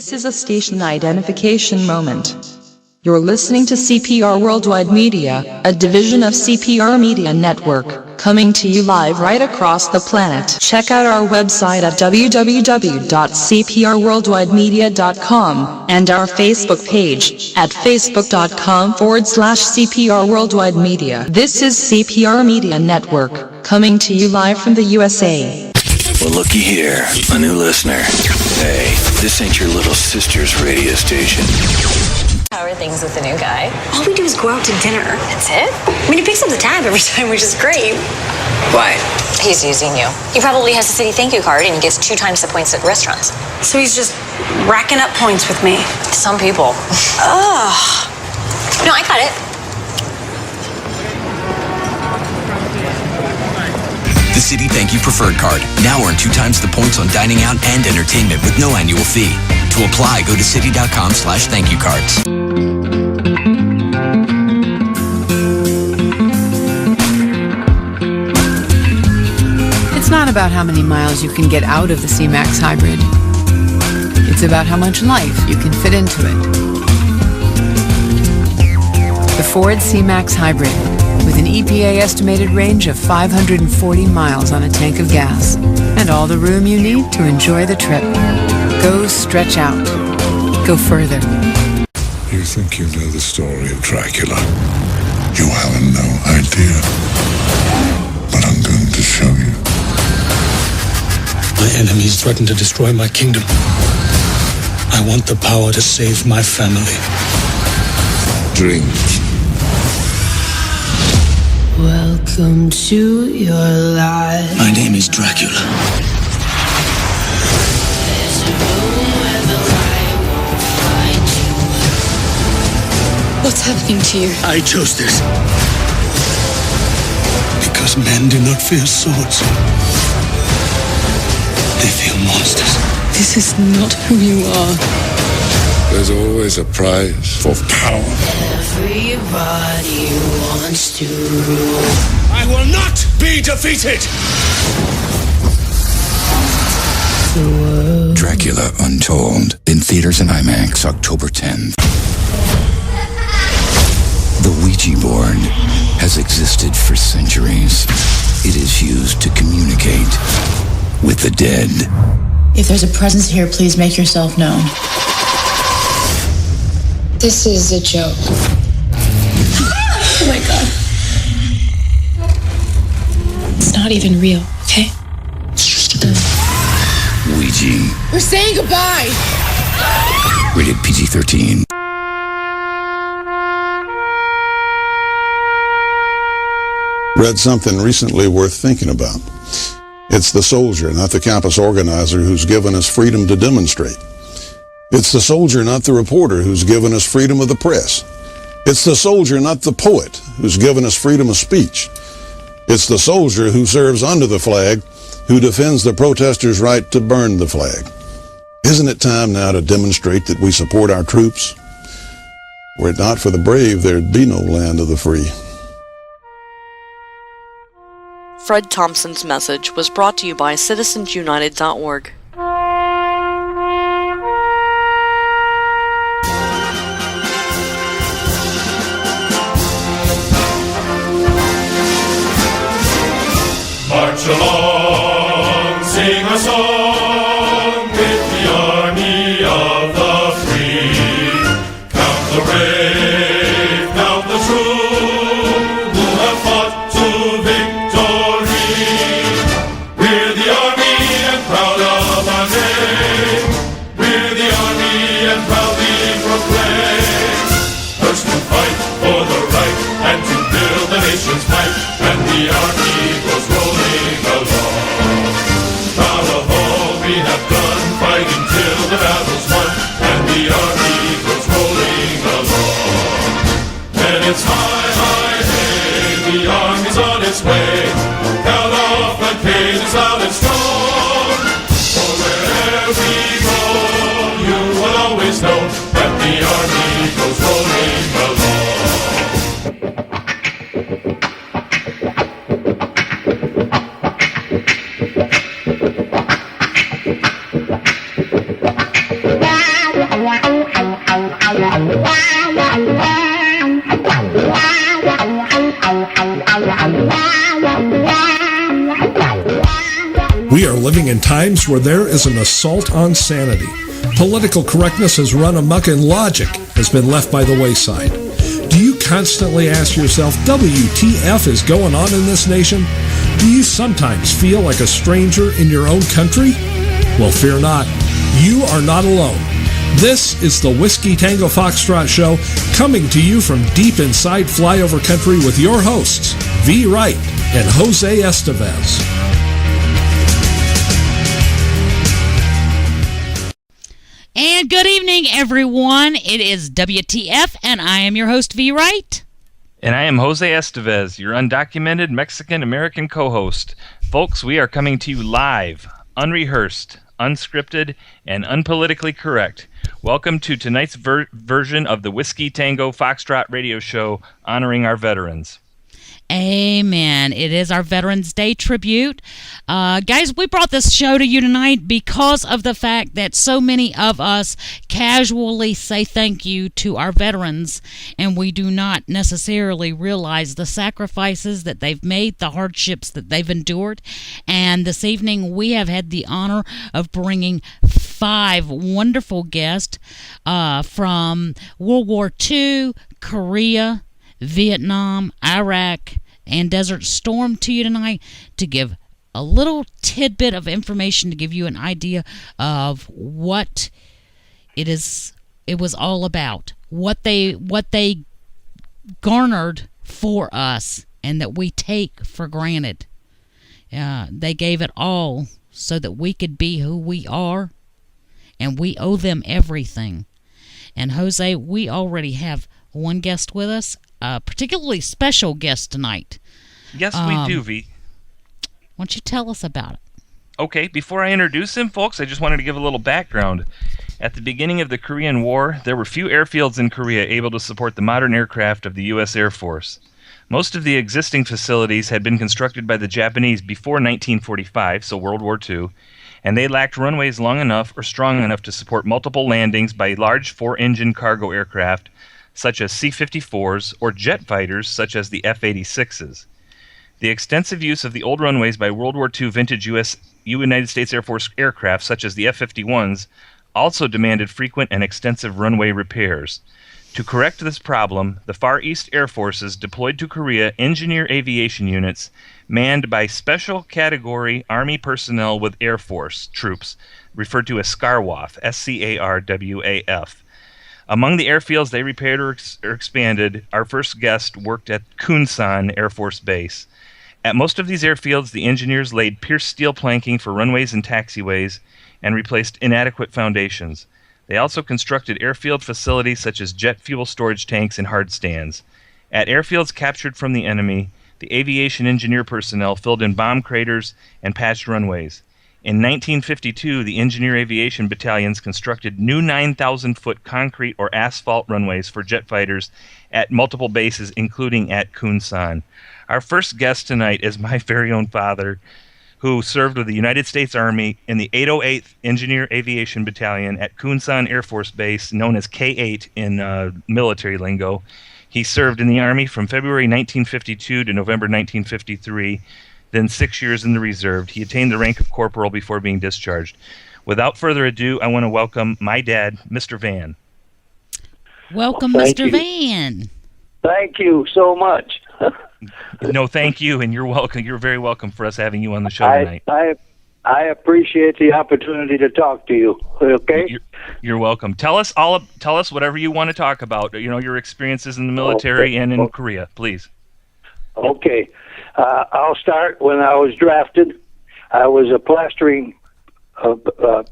This is a station identification moment. You're listening to CPR Worldwide Media, a division of CPR Media Network, coming to you live right across the planet. Check out our website at www.cprworldwidemedia.com and our Facebook page at facebook.com/CPR Worldwide Media. This is CPR Media Network, coming to you live from the USA. Well, looky here, a new listener. Hey, this ain't your little sister's radio station. How are things with the new guy? All we do is go out to dinner. That's it? I mean, he picks up the tab every time, which is great. Why? He's using you. He probably has a city thank you card and he gets 2 times the points at restaurants. So he's just racking up points with me. Some people. Ugh. No, I got it. The City Thank You Preferred Card. Now earn 2 times the points on dining out and entertainment with no annual fee. To apply, go to city.com/thankyoucards. It's not about how many miles you can get out of the C-Max Hybrid. It's about how much life you can fit into it. The Ford C-Max Hybrid, with an EPA estimated range of 540 miles on a tank of gas, and all the room you need to enjoy the trip. Go stretch out. Go further. You think you know the story of Dracula. You have no idea. But I'm going to show you. My enemies threaten to destroy my kingdom. I want the power to save my family. Dreams. Welcome to your life. My name is Dracula. What's happening to you? I chose this because men do not fear swords. They fear monsters. This is not who you are. There's always a prize for power. Everybody wants to rule. I will not be defeated! Dracula Untold. In theaters and IMAX, October 10th. The Ouija board has existed for centuries. It is used to communicate with the dead. If there's a presence here, please make yourself known. This is a joke. Oh my God. It's not even real, okay? It's just a game. Ouija. We're saying goodbye! Rated PG-13. Read something recently worth thinking about. It's the soldier, not the campus organizer, who's given us freedom to demonstrate. It's the soldier, not the reporter, who's given us freedom of the press. It's the soldier, not the poet, who's given us freedom of speech. It's the soldier who serves under the flag, who defends the protesters' right to burn the flag. Isn't it time now to demonstrate that we support our troops? Were it not for the brave, there'd be no land of the free. Fred Thompson's message was brought to you by citizensunited.org. March along, sing a song with the army of the free. Count the brave, count the true, who have fought to victory. We're the army and proud of our name. We're the army and proudly proclaim. First to fight for the right and to build the nation's might, and the army goes rolling along. Proud of all we have done, fighting till the battle's won, and the army goes rolling along. And it's high, high, hey, the army's on its way. Count off the cages loud and strong. For wherever we go, you will always know that the army goes rolling along. We are living in times where there is an assault on sanity. Political correctness has run amok and logic has been left by the wayside. Do you constantly ask yourself, WTF is going on in this nation? Do you sometimes feel like a stranger in your own country? Well, fear not. You are not alone. This is the Whiskey Tango Foxtrot Show, coming to you from deep inside flyover country with your hosts, V. Wright and Jose Estevez. And good evening, everyone. It is WTF, and I am your host, V. Wright. And I am Jose Estevez, your undocumented Mexican-American co-host. Folks, we are coming to you live, unrehearsed, unscripted, and unpolitically correct. Welcome to tonight's version of the Whiskey Tango Foxtrot radio show honoring our veterans. Amen. It is our Veterans Day tribute. Guys, we brought this show to you tonight because of the fact that so many of us casually say thank you to our veterans, and we do not necessarily realize the sacrifices that they've made, the hardships that they've endured. And this evening, we have had the honor of bringing 5 wonderful guests from World War II, Korea, Vietnam, Iraq, and Desert Storm to you tonight to give a little tidbit of information to give you an idea of what it was all about, what they garnered for us and that we take for granted. They gave it all so that we could be who we are, and we owe them everything. And Jose, we already have one guest with us, a particularly special guest tonight. Yes, we do, V. Why don't you tell us about it? Okay, before I introduce him, folks, I just wanted to give a little background. At the beginning of the Korean War, there were few airfields in Korea able to support the modern aircraft of the U.S. Air Force. Most of the existing facilities had been constructed by the Japanese before 1945, so World War II, and they lacked runways long enough or strong enough to support multiple landings by large 4-engine cargo aircraft such as C-54s, or jet fighters such as the F-86s. The extensive use of the old runways by World War II vintage United States Air Force aircraft such as the F-51s also demanded frequent and extensive runway repairs. To correct this problem, the Far East Air Forces deployed to Korea engineer aviation units manned by special category Army personnel with Air Force troops, referred to as SCARWAF, S-C-A-R-W-A-F. Among the airfields they repaired or expanded, our first guest worked at Kunsan Air Force Base. At most of these airfields, the engineers laid pierced steel planking for runways and taxiways and replaced inadequate foundations. They also constructed airfield facilities such as jet fuel storage tanks and hard stands. At airfields captured from the enemy, the aviation engineer personnel filled in bomb craters and patched runways. In 1952, the Engineer Aviation Battalions constructed new 9,000-foot concrete or asphalt runways for jet fighters at multiple bases, including at Kunsan. Our first guest tonight is my very own father, who served with the United States Army in the 808th Engineer Aviation Battalion at Kunsan Air Force Base, known as K-8 in military lingo. He served in the Army from February 1952 to November 1953, then 6 years in the reserve. He attained the rank of corporal before being discharged. Without further ado, I want to welcome my dad, Mr. Van. Welcome, Mr. Van. Thank you so much. No, thank you, and you're welcome. You're very welcome for us having you on the show tonight. I appreciate the opportunity to talk to you. Okay. You're welcome. Tell us whatever you want to talk about. You know, your experiences in the military and in Korea, please. Okay. I'll start when I was drafted. I was a plastering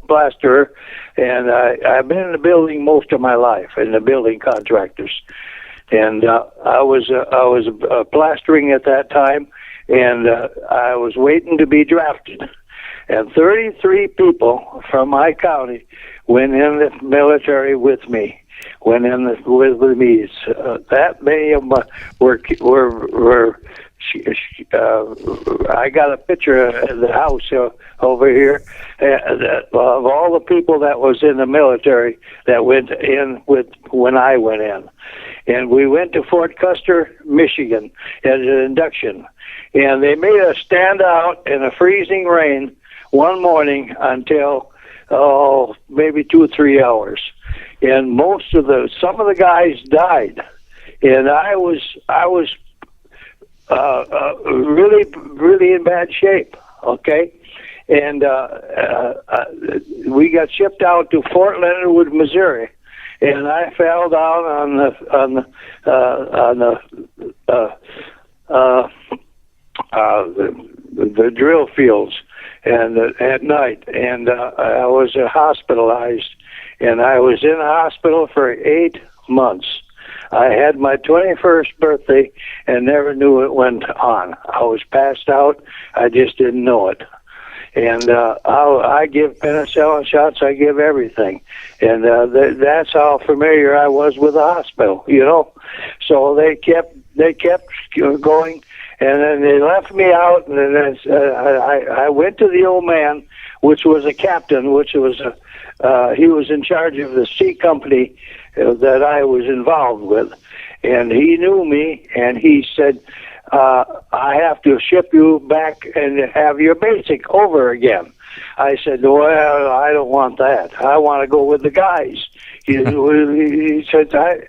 plasterer, and I've been in the building most of my life, in the building contractors. And I was plastering at that time, and I was waiting to be drafted. And 33 people from my county went in the military with me. Went in with me. That many of them were I got a picture of the house over here of all the people that was in the military that went in with when I went in. And we went to Fort Custer, Michigan, as an induction. And they made us stand out in a freezing rain one morning until, maybe 2 or 3 hours. And some of the guys died. And I was really, really in bad shape, okay? And we got shipped out to Fort Leonard Wood, Missouri. And I fell down on the drill fields and at night, and I was hospitalized, and I was in the hospital for 8 months. I had my 21st birthday and never knew it went on. I was passed out. I just didn't know it. And I give penicillin shots. I give everything. And that's how familiar I was with the hospital, you know. So they kept going, and then they left me out. And then I went to the old man, which was a captain, which was he was in charge of the C company that I was involved with. And he knew me, and he said, I have to ship you back and have your basic over again. I said, well, I don't want that. I want to go with the guys. He said, I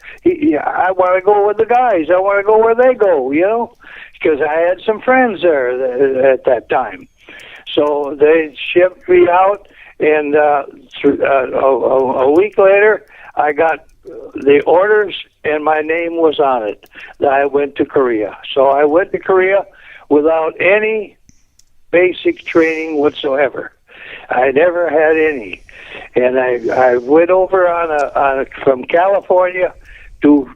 want to go with the guys. I want to go where they go, you know, because I had some friends there at that time. So they shipped me out, and a week later, I got the orders, and my name was on it. I went to Korea. So I went to Korea without any basic training whatsoever. I never had any. And I went over on a from California to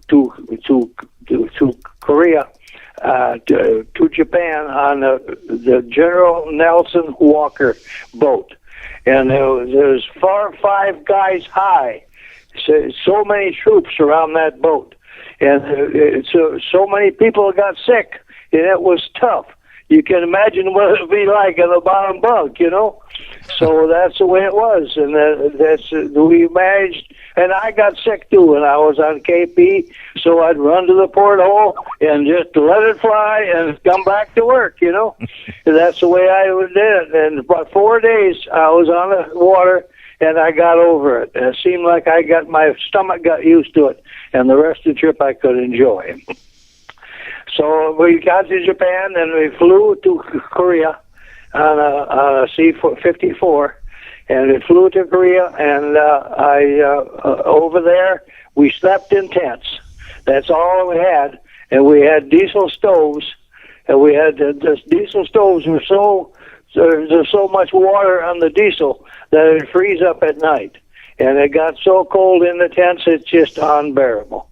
Korea, to Japan on the General Nelson Walker boat. And there was 4 or 5 guys high. So many troops around that boat, and so many people got sick, and it was tough. You can imagine what it would be like in the bottom bunk, you know. So that's the way it was, and we managed. And I got sick too when I was on KP, so I'd run to the porthole and just let it fly and come back to work, you know. And that's the way I did it. And about 4 days I was on the water. And I got over it. And it seemed like my stomach got used to it, and the rest of the trip I could enjoy. So we got to Japan, and we flew to Korea on a C-54, and we flew to Korea, and over there we slept in tents. That's all we had, and we had diesel stoves, and we had the diesel stoves were there's so much water on the diesel that it freeze up at night. And it got so cold in the tents, it's just unbearable.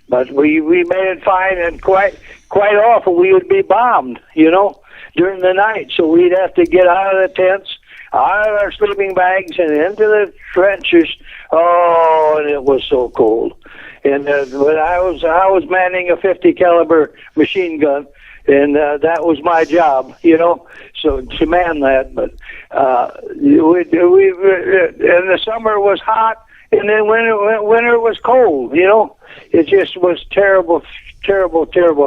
But we made it fine, and quite often we would be bombed, you know, during the night. So we'd have to get out of the tents, out of our sleeping bags, and into the trenches. Oh, and it was so cold. And when I was manning a 50 caliber machine gun, and that was my job, you know, so to man that. But and the summer was hot, and then winter was cold, you know. It just was terrible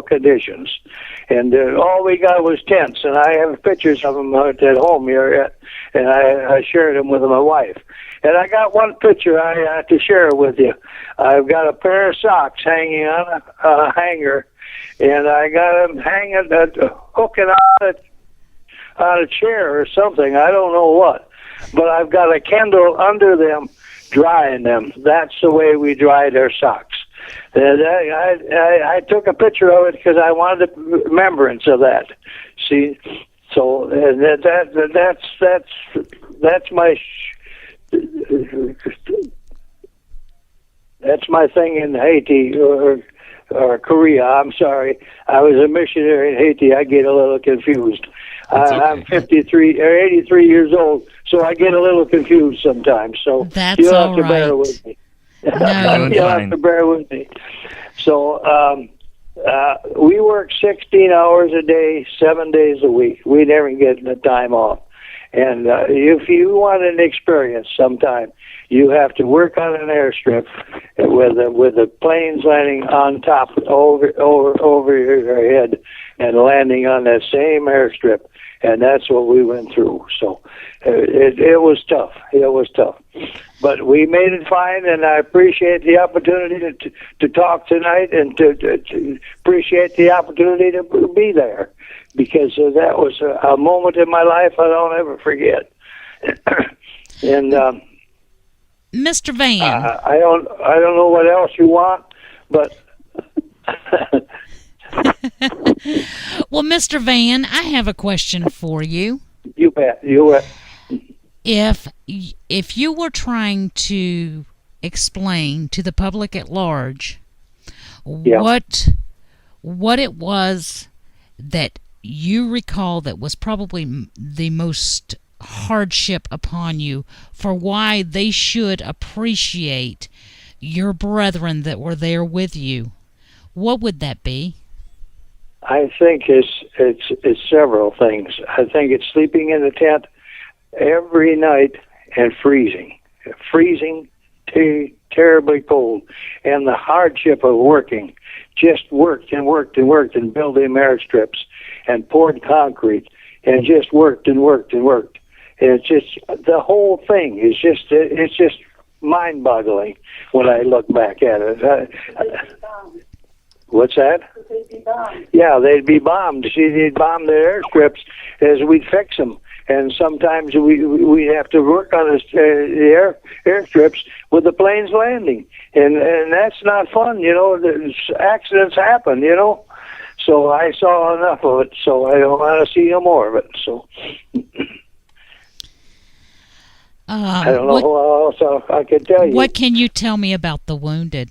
conditions. And all we got was tents, and I have pictures of them at home here, and I shared them with my wife. And I got one picture I have to share with you. I've got a pair of socks hanging on a hanger, and I got them hanging, hooking on a chair or something. I don't know what. But I've got a candle under them, drying them. That's the way we dried our socks. And I took a picture of it because I wanted a remembrance of that. See, so that's my thing in Haiti or Korea. I'm sorry, I was a missionary in Haiti. I get a little confused. Okay. I'm 53 or 83 years old, so I get a little confused sometimes. So you'll have to bear with me. No. You'll have to bear with me. So We worked 16 hours a day, 7 days a week. We never get the time off. And if you want an experience sometime, you have to work on an airstrip with the planes landing on top over your head and landing on that same airstrip. And that's what we went through. So it was tough. It was tough. But we made it fine, and I appreciate the opportunity to talk tonight and to appreciate the opportunity to be there, because that was a moment in my life I don't ever forget. And Mr. Van, I don't know what else you want, but well, Mr. Van, I have a question for you. You bet. You bet. If you were trying to explain to the public at large what it was that you recall that was probably the most hardship upon you, for why they should appreciate your brethren that were there with you, what would that be? I think it's several things. I think it's sleeping in the tent every night and freezing terribly cold, and the hardship of working. Just worked and worked and worked and building airstrips and poured concrete and just worked and worked and worked. And it's just, the whole thing is just mind-boggling when I look back at it. What's that? Yeah, they'd be bombed. See, they'd bomb the airstrips as we'd fix them. And sometimes we have to work on the airstrips with the planes landing. And that's not fun, you know. Accidents happen, you know. So I saw enough of it, so I don't want to see no more of it. So I don't know what else I could tell you. What can you tell me about the wounded?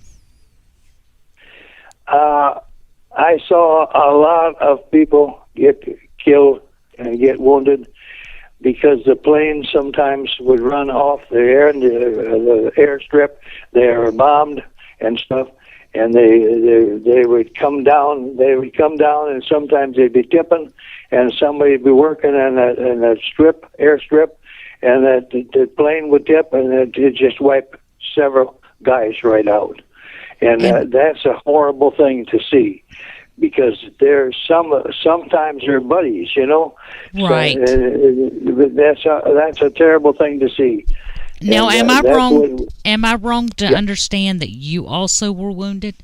I saw a lot of people get killed and get wounded because the planes sometimes would run off the air and the airstrip. They were bombed and stuff, and they would come down. They would come down, and sometimes they'd be tipping, and somebody would be working in a airstrip, and the plane would tip, and it'd just wipe several guys right out. And that's a horrible thing to see, because there's sometimes they're buddies, you know. Right. So, that's a terrible thing to see. Now, am I wrong? Am I wrong to understand that you also were wounded?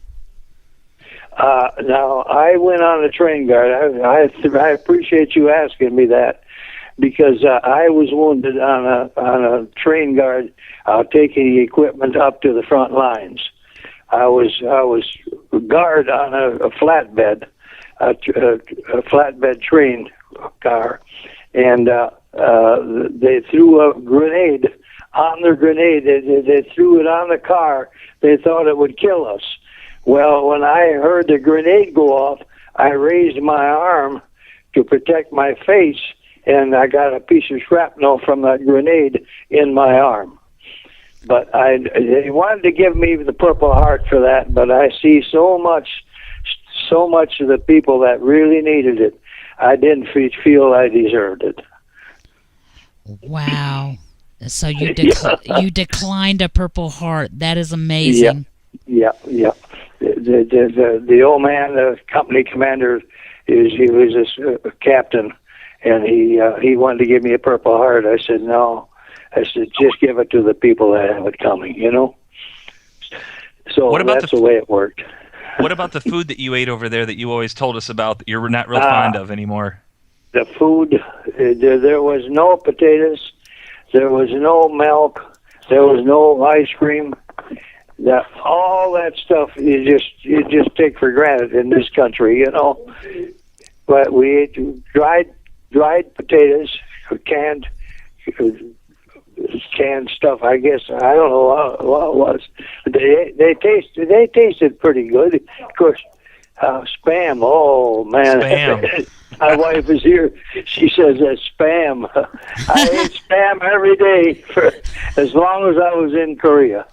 Now, I went on a train guard. I appreciate you asking me that, because I was wounded on a train guard taking the equipment up to the front lines. I was guard on a flatbed, a flatbed train car, and they threw a grenade on their grenade. They threw it on the car. They thought it would kill us. Well, when I heard the grenade go off, I raised my arm to protect my face, and I got a piece of shrapnel from that grenade in my arm. But they wanted to give me the Purple Heart for that, but I see so much of the people that really needed it. I didn't feel I deserved it. Wow. So you you declined a Purple Heart. That is amazing. Yeah. The old man, the company commander, he was a captain, and he wanted to give me a Purple Heart. I said no. I said, just give it to the people that have it coming, you know? So that's the way it worked. What about the food that you ate over there that you always told us about that you're not real fond of anymore? The food, there was no potatoes, there was no milk, there was no ice cream. All that stuff you just take for granted in this country, you know? But we ate dried potatoes, canned stuff. I guess I don't know what it was. They tasted pretty good. Of course, spam. Oh man, spam. My wife is here. She says that's spam. I ate spam every day for as long as I was in Korea.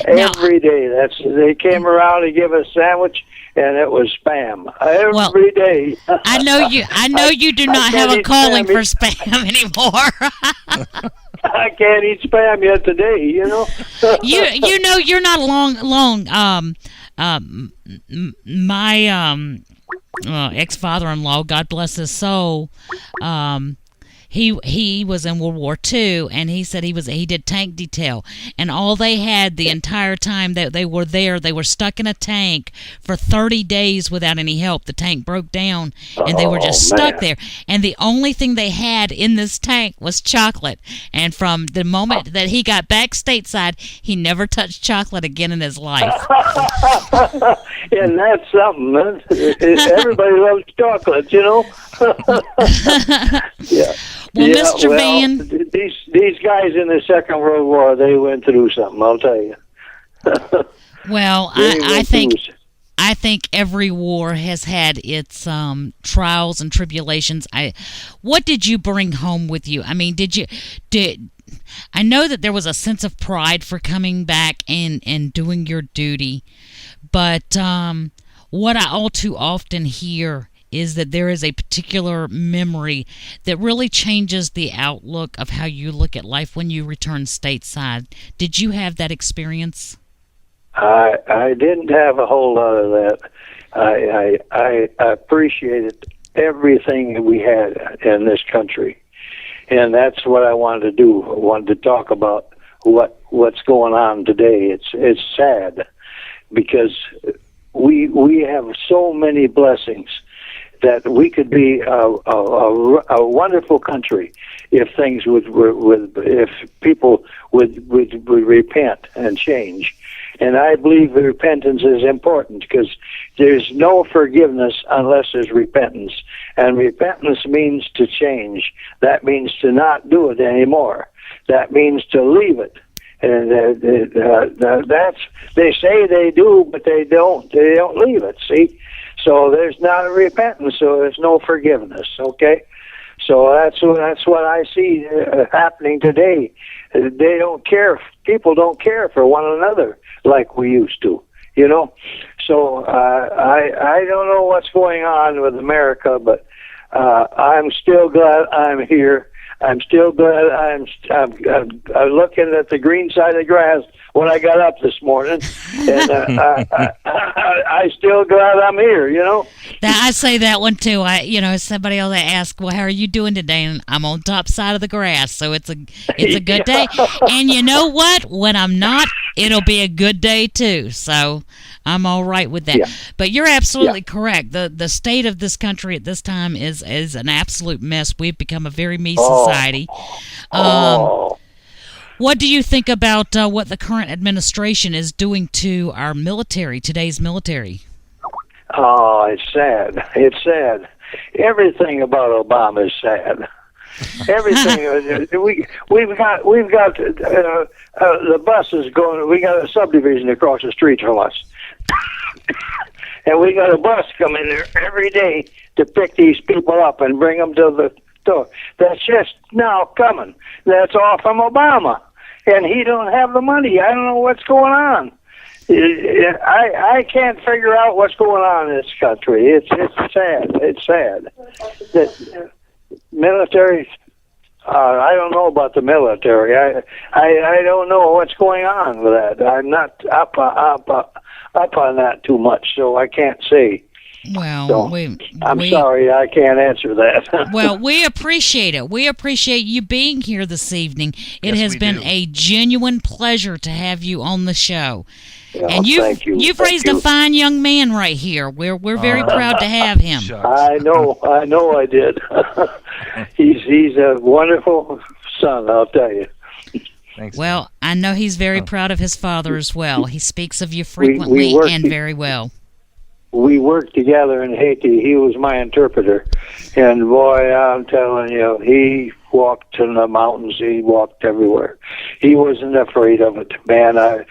Every day. They came around to give us a sandwich, and it was spam every day. I know you do not have a calling for spam anymore. I can't eat spam yet today, you know. you know you're not long. My ex-father-in-law, God bless his soul, he was in World War II, and he said he did tank detail, and all they had the entire time that they were there, they were stuck in a tank for 30 days without any help. The tank broke down, and they were just stuck there, and the only thing they had in this tank was chocolate. And from the moment that he got back stateside, he never touched chocolate again in his life. And that's something, man. Everybody loves chocolate, you know. Yeah. Well, Mr. Van, these guys in the Second World War, they went through something, I'll tell you. Well, I think every war has had its trials and tribulations. What did you bring home with you? I mean, I know that there was a sense of pride for coming back and doing your duty, but what I all too often hear is that there is a particular memory that really changes the outlook of how you look at life when you return stateside. Did you have that experience? I didn't have a whole lot of that. I appreciated everything that we had in this country, and that's what I wanted to do. I wanted to talk about what's going on today. It's sad because we have so many blessings that we could be a wonderful country if things if people would repent and change. And I believe repentance is important because there's no forgiveness unless there's repentance. And repentance means to change. That means to not do it anymore. That means to leave it. And that's, they say they do, but they don't leave it, see? So there's not a repentance, so there's no forgiveness, okay? So that's what I see happening today. They don't care. People don't care for one another like we used to, you know? So I don't know what's going on with America, but I'm still glad I'm here. I'm still glad I'm looking at the green side of the grass when I got up this morning, and I still glad I'm here, you know. I say that one too. Somebody else ask, well, how are you doing today? And I'm on top side of the grass, so it's a good day. And you know what? When I'm not, it'll be a good day too. So I'm all right with that. Yeah. But you're absolutely correct. The state of this country at this time is an absolute mess. We've become a very me society. What do you think about what the current administration is doing to our military, today's military? Oh, it's sad. It's sad. Everything about Obama is sad. Everything we've got the bus is going. We got a subdivision across the street from us, and we got a bus coming there every day to pick these people up and bring them to the store. That's just now coming. That's all from Obama, and he don't have the money. I don't know what's going on. I can't figure out what's going on in this country. It's sad. It's sad. The military. I don't know about the military. I don't know what's going on with that. I'm not up on that too much, so I can't say. Well, so, I'm sorry, I can't answer that. Well, we appreciate it. We appreciate you being here this evening. It has been a genuine pleasure to have you on the show. Yeah, and you've raised a fine young man right here. We're very proud to have him. I know I did. He's a wonderful son, I'll tell you. Thanks. Well, I know he's very proud of his father as well. He speaks of you frequently and very well. We worked together in Haiti. He was my interpreter. And boy, I'm telling you, he walked in the mountains. He walked everywhere. He wasn't afraid of it, man. I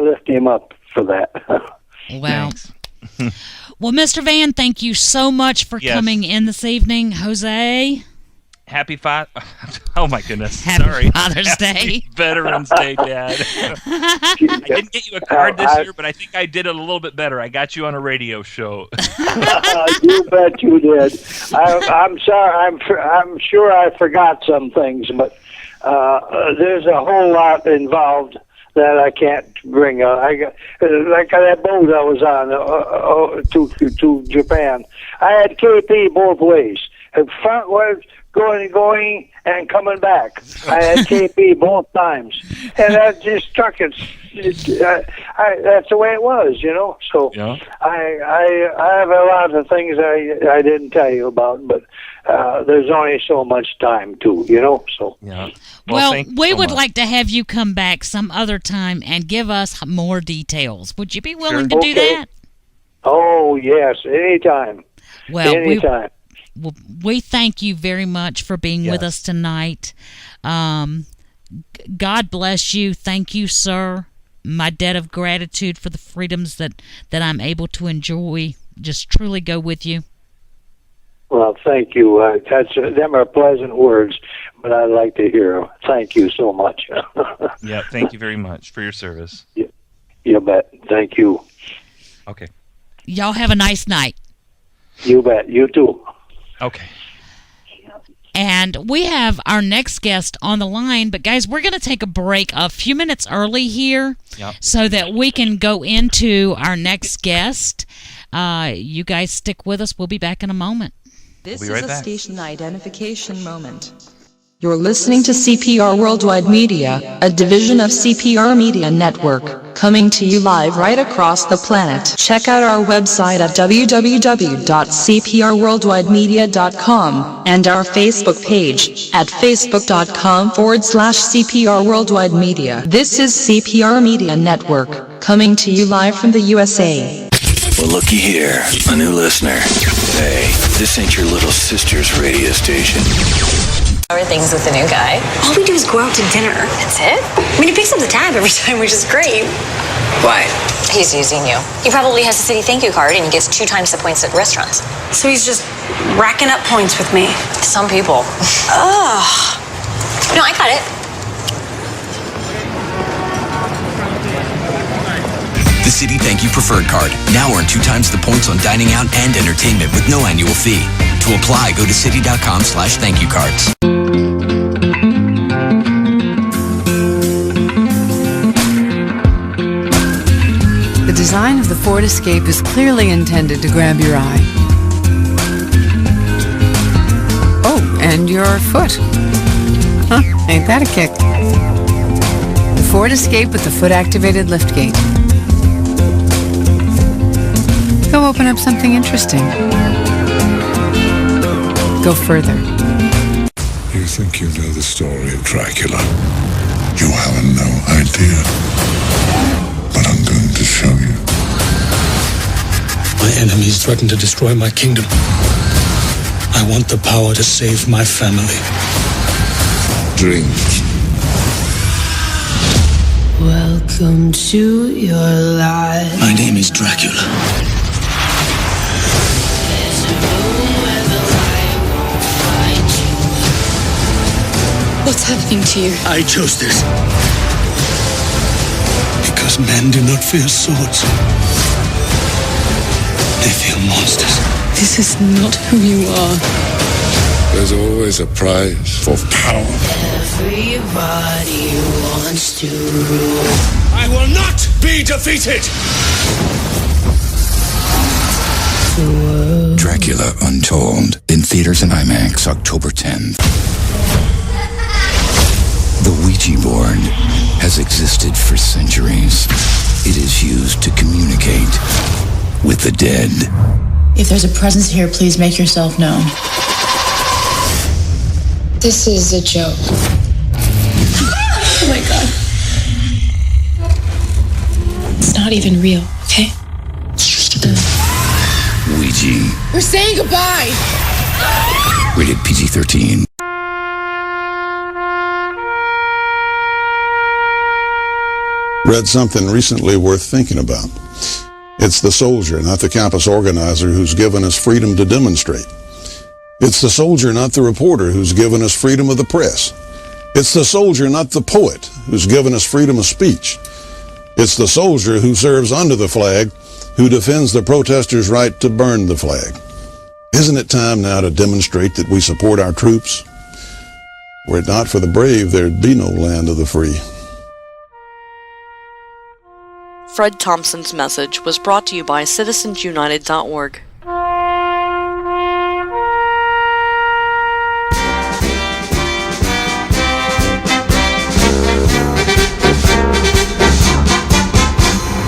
lift him up for that. Well, well, Mr. Van, thank you so much for coming in this evening. Jose? Happy Oh my goodness! Happy Sorry, Father's Day. Veterans Day, Dad. I didn't get you a card this year, but I think I did it a little bit better. I got you on a radio show. You bet you did. I'm sorry. I'm sure I forgot some things, but there's a whole lot involved that I can't bring up. I got like that boat I was on to Japan. I had KP both ways. The front was going and coming back. I had KP both times, and that just struck it. That's the way it was, you know. So yeah. I have a lot of things I didn't tell you about, but there's only so much time too, you know. So yeah. Well, we would like to have you come back some other time and give us more details. Would you be willing to do that? Oh yes, anytime. Well, anytime. We thank you very much for being with us tonight. God bless you. Thank you, sir. My debt of gratitude for the freedoms that I'm able to enjoy just truly go with you. Well, thank you. Them are pleasant words, but I like to hear them. Thank you so much. Yeah, thank you very much for your service. You bet. Thank you. Okay. Y'all have a nice night. You bet. You too. Okay. And we have our next guest on the line, but guys, we're going to take a break a few minutes early here so that we can go into our next guest. You guys stick with us. We'll be back in a moment. This is a station identification moment. You're listening to CPR Worldwide Media, a division of CPR Media Network, coming to you live right across the planet. Check out our website at www.cprworldwidemedia.com and our Facebook page at facebook.com/CPR Worldwide Media. This is CPR Media Network, coming to you live from the USA. Well, looky here, a new listener. Hey, this ain't your little sister's radio station. How are things with the new guy? All we do is go out to dinner. That's it? I mean, he picks up the tab every time, which is great. Why? He's using you. He probably has a city thank you card and he gets 2 times the points at restaurants. So he's just racking up points with me. Some people. Ugh. No, I got it. The Citi Thank You Preferred Card. Now earn 2 times the points on dining out and entertainment with no annual fee. To apply, go to citi.com/thankyoucards. The design of the Ford Escape is clearly intended to grab your eye. Oh, and your foot. Huh, ain't that a kick? The Ford Escape with the foot-activated liftgate. Go open up something interesting. Go further. You think you know the story of Dracula? You have no idea. But I'm going to show you. My enemies threaten to destroy my kingdom. I want the power to save my family. Dreams. Welcome to your life. My name is Dracula. What's happening to you? I chose this. Because men do not fear swords. They fear monsters. This is not who you are. There's always a prize for power. Everybody wants to rule. I will not be defeated! Dracula Untold. In theaters and IMAX, October 10th. The Ouija board has existed for centuries. It is used to communicate with the dead. If there's a presence here, please make yourself known. This is a joke. Oh my god. It's not even real, okay? It's just a game. Ouija. We're saying goodbye! Rated PG-13. Read something recently worth thinking about. It's the soldier, not the campus organizer, who's given us freedom to demonstrate. It's the soldier, not the reporter, who's given us freedom of the press. It's the soldier, not the poet, who's given us freedom of speech. It's the soldier who serves under the flag, who defends the protesters' right to burn the flag. Isn't it time now to demonstrate that we support our troops? Were it not for the brave, there'd be no land of the free. Fred Thompson's message was brought to you by citizensunited.org.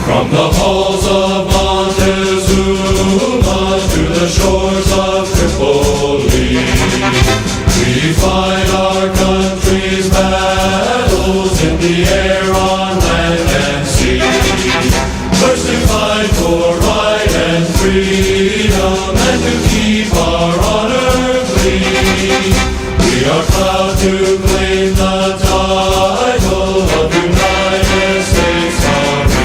From the halls of Montezuma to the shores of Tripoli, we fight our country's battles in the air, on land and sea. First to fight for right and freedom, and to keep our honor clean. We are proud to claim the title of United States Army.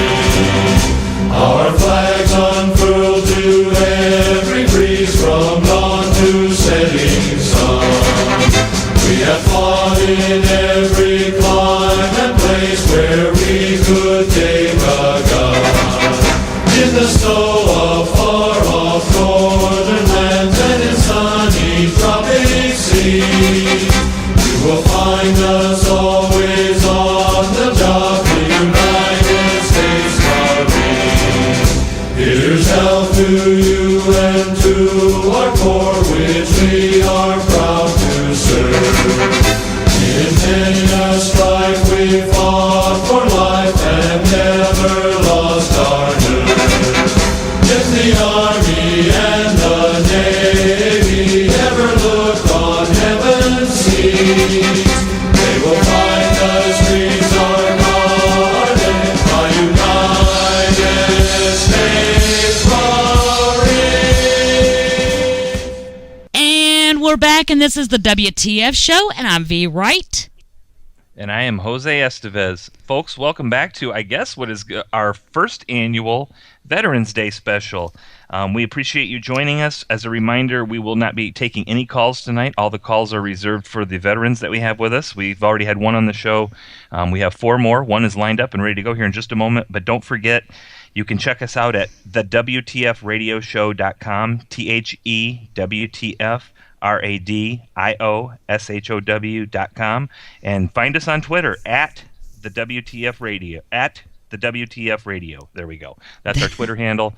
Our flags unfurled to every breeze, from dawn to setting sun. We have fought in every clime and place where we could take a gun. In the snow of far-off northern lands and in sunny tropic seas, you will find us always on the job, the United States Marine. Here's health to you and to our corps, which we are proud to serve. In many a strife we fought for life and never lost our nerve. If the Army and the Navy ever look on heaven's seas, they will find the streets are guarded by United States Marines. And we're back, and this is the WTF show, and I'm V. Wright. And I am Jose Estevez. Folks, welcome back to, I guess, what is our first annual Veterans Day special. We appreciate you joining us. As a reminder, we will not be taking any calls tonight. All the calls are reserved for the veterans that we have with us. We've already had one on the show. We have 4 more. One is lined up and ready to go here in just a moment. But don't forget, you can check us out at thewtfradioshow.com, THEWTFRADIOSHOW.com, and find us on Twitter at the WTF Radio, at the WTF Radio. There we go. That's our Twitter handle.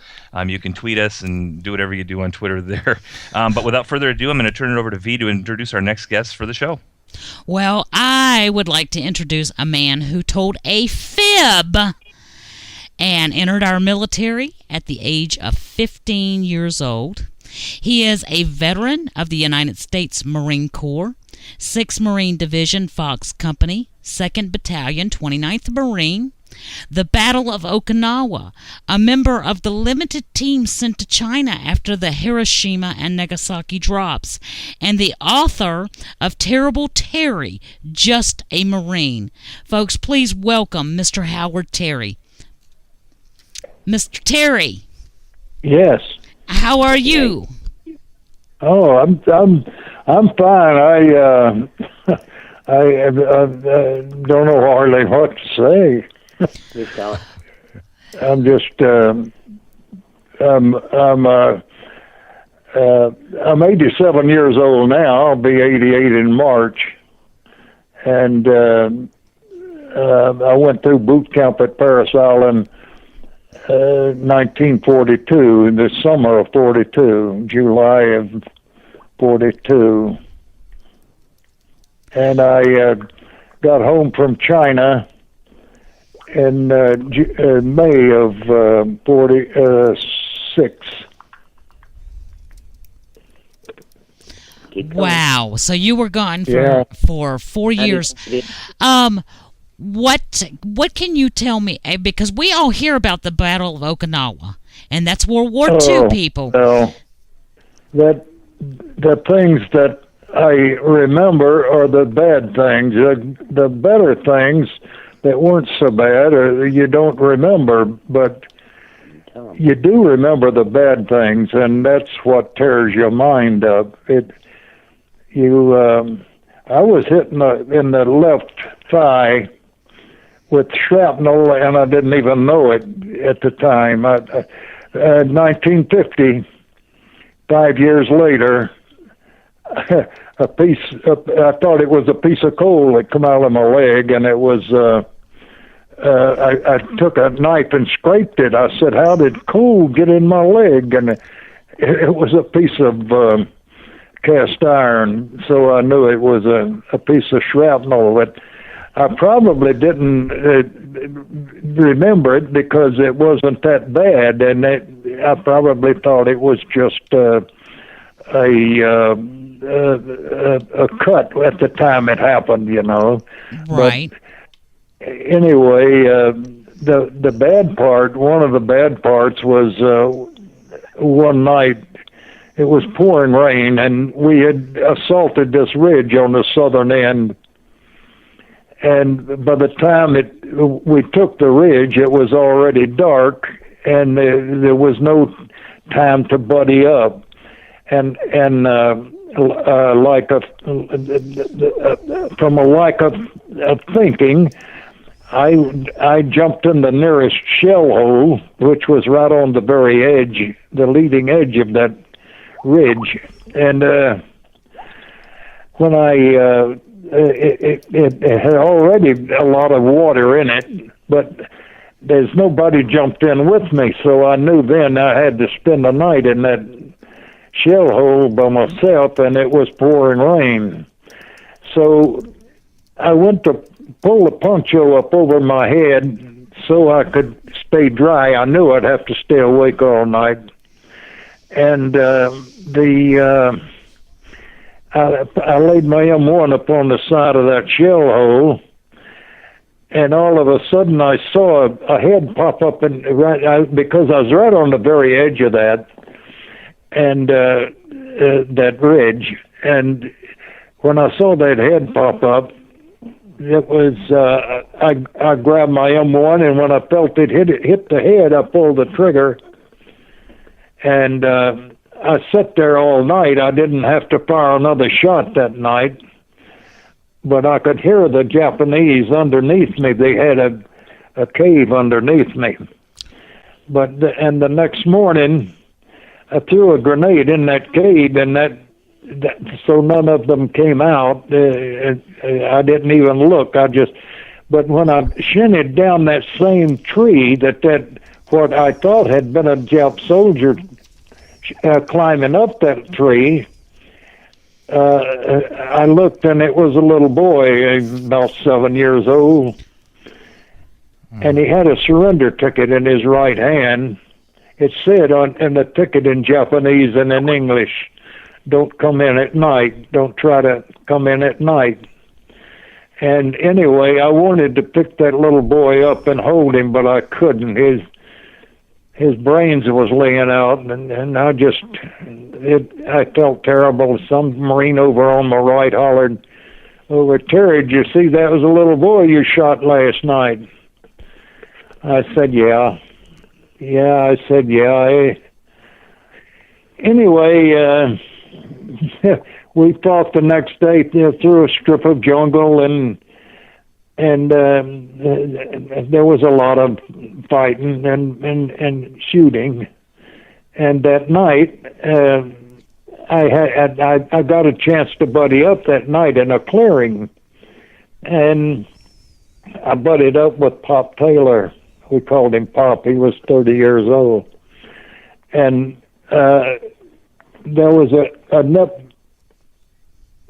You can tweet us and do whatever you do on Twitter there. But without further ado, I'm going to turn it over to V to introduce our next guest for the show. Well, I would like to introduce a man who told a fib and entered our military at the age of 15 years old. He is a veteran of the United States Marine Corps, 6th Marine Division Fox Company, 2nd Battalion, 29th Marine, the Battle of Okinawa, a member of the limited team sent to China after the Hiroshima and Nagasaki drops, and the author of Terrible Terry, Just a Marine. Folks, please welcome Mr. Howard Terry. Mr. Terry. Yes. How are you? Oh, I'm fine. I don't know hardly what to say. I'm just I'm 87 years old now. I'll be 88 in March, and I went through boot camp at Paris Island. 1942, in the summer of 42, July of 42. And I got home from China in May of 46. Wow. So you were gone for 4 years. What can you tell me? Because we all hear about the Battle of Okinawa, and that's World War II, people. Well, the things that I remember are the bad things. The better things that weren't so bad, you don't remember, but you do remember the bad things, and that's what tears your mind up. I was hit in the left thigh with shrapnel, and I didn't even know it at the time. 1950, 5 years later, I thought it was a piece of coal that come out of my leg, and it was, I took a knife and scraped it. I said, how did coal get in my leg? And it was a piece of cast iron, so I knew it was a piece of shrapnel. But I probably didn't remember it because it wasn't that bad, and I probably thought it was just a cut at the time it happened, Right. But anyway, the bad part, one of the bad parts was one night it was pouring rain, and we had assaulted this ridge on the southern end. And by the time we took the ridge, it was already dark, and there was no time to buddy up. And from a lack of thinking, I jumped in the nearest shell hole, which was right on the very edge, the leading edge of that ridge. And when it had already a lot of water in it, but there's nobody jumped in with me, so I knew then I had to spend the night in that shell hole by myself, and it was pouring rain. So I went to pull the poncho up over my head so I could stay dry. I knew I'd have to stay awake all night. And I laid my M1 up on the side of that shell hole, and all of a sudden I saw a head pop up, because I was right on the very edge of that, and that ridge. And when I saw that head pop up, it was I grabbed my M1, and when I felt it hit the head, I pulled the trigger, and I sat there all night. I didn't have to fire another shot that night, but I could hear the Japanese underneath me. They had a cave underneath me. And the next morning, I threw a grenade in that cave, and so none of them came out. I didn't even look. But when I shinnied down that same tree, what I thought had been a Jap soldier climbing up that tree, I looked, and it was a little boy, about 7 years old, and he had a surrender ticket in his right hand. It said in the ticket in Japanese and in English, "Don't come in at night. Don't try to come in at night." And anyway, I wanted to pick that little boy up and hold him, but I couldn't. His brains was laying out, and I felt terrible. Some Marine over on my right hollered, "Over, Terry, did you see that was a little boy you shot last night?" I said, "Yeah." I said, "Yeah." Anyway, we fought the next day through a strip of jungle, and there was a lot of fighting and shooting. And that night, I got a chance to buddy up that night in a clearing, and I buddied up with Pop Taylor. We called him Pop. He was 30 years old, and there was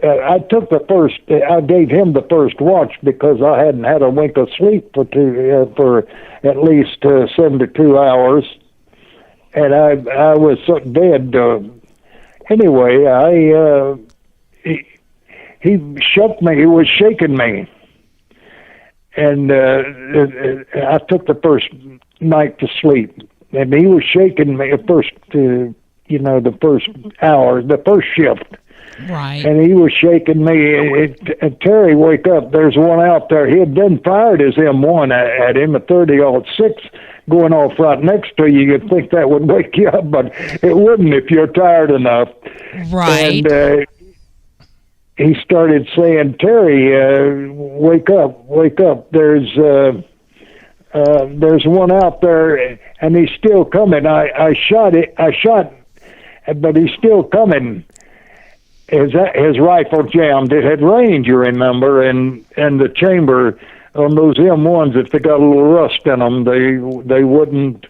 I gave him the first watch because I hadn't had a wink of sleep for at least 72 hours, and I was so dead. Anyway, he shook me. He was shaking me, and I took the first night to sleep, and he was shaking me the first hour, the first shift. Right. And he was shaking me. Terry, wake up. There's one out there. He had done fired his M1 at him, a 30-06, going off right next to you. You'd think that would wake you up, but it wouldn't if you're tired enough. Right. he started saying, "Terry, wake up, wake up! There's one out there, and he's still coming." I shot, but he's still coming. His rifle jammed. It had range, you remember, and the chamber on those M1s, if they got a little rust in them, they wouldn't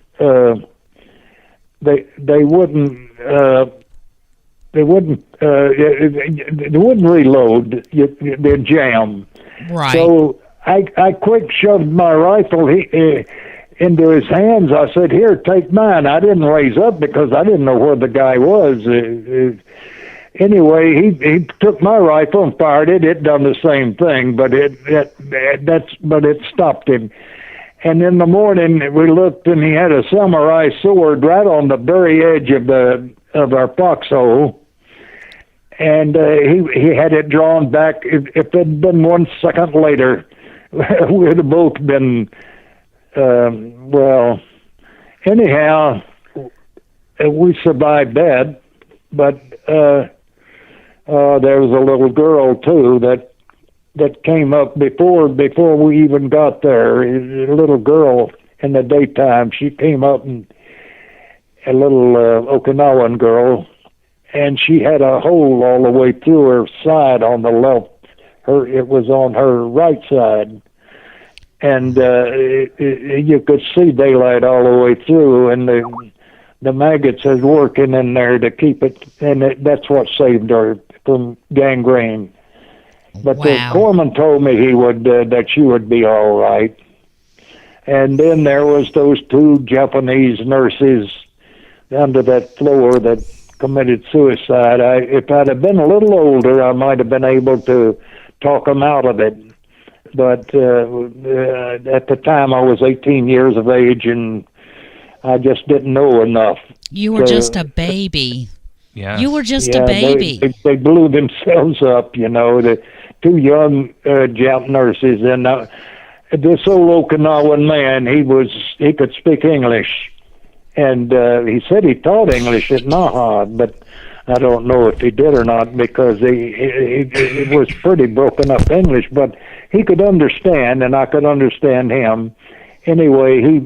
reload. They'd jam. Right. So I quick shoved my rifle into his hands. I said, "Here, take mine." I didn't raise up because I didn't know where the guy was. Anyway, he took my rifle and fired it. It done the same thing, but it stopped him. And in the morning, we looked, and he had a samurai sword right on the very edge of our foxhole. And he had it drawn back. If it had been 1 second later, we'd have both been, well, anyhow, we survived that. But there was a little girl, too, that came up before we even got there. A little girl in the daytime. She came up, and a little Okinawan girl, and she had a hole all the way through her side on the left. It was on her right side, and you could see daylight all the way through, and the maggots was working in there to keep it, and that's what saved her from gangrene. But the corpsman told me that she would be all right. And then there was those 2 Japanese nurses under that floor that committed suicide. If I'd have been a little older, I might have been able to talk them out of it. But at the time, I was 18 years of age, and I just didn't know enough. You were just a baby. Yeah. You were just a baby. They blew themselves up, the 2 young Jap nurses. And this old Okinawan man, he could speak English. And he said he taught English at Naha, but I don't know if he did or not, because it was pretty broken up English, but he could understand, and I could understand him. Anyway, he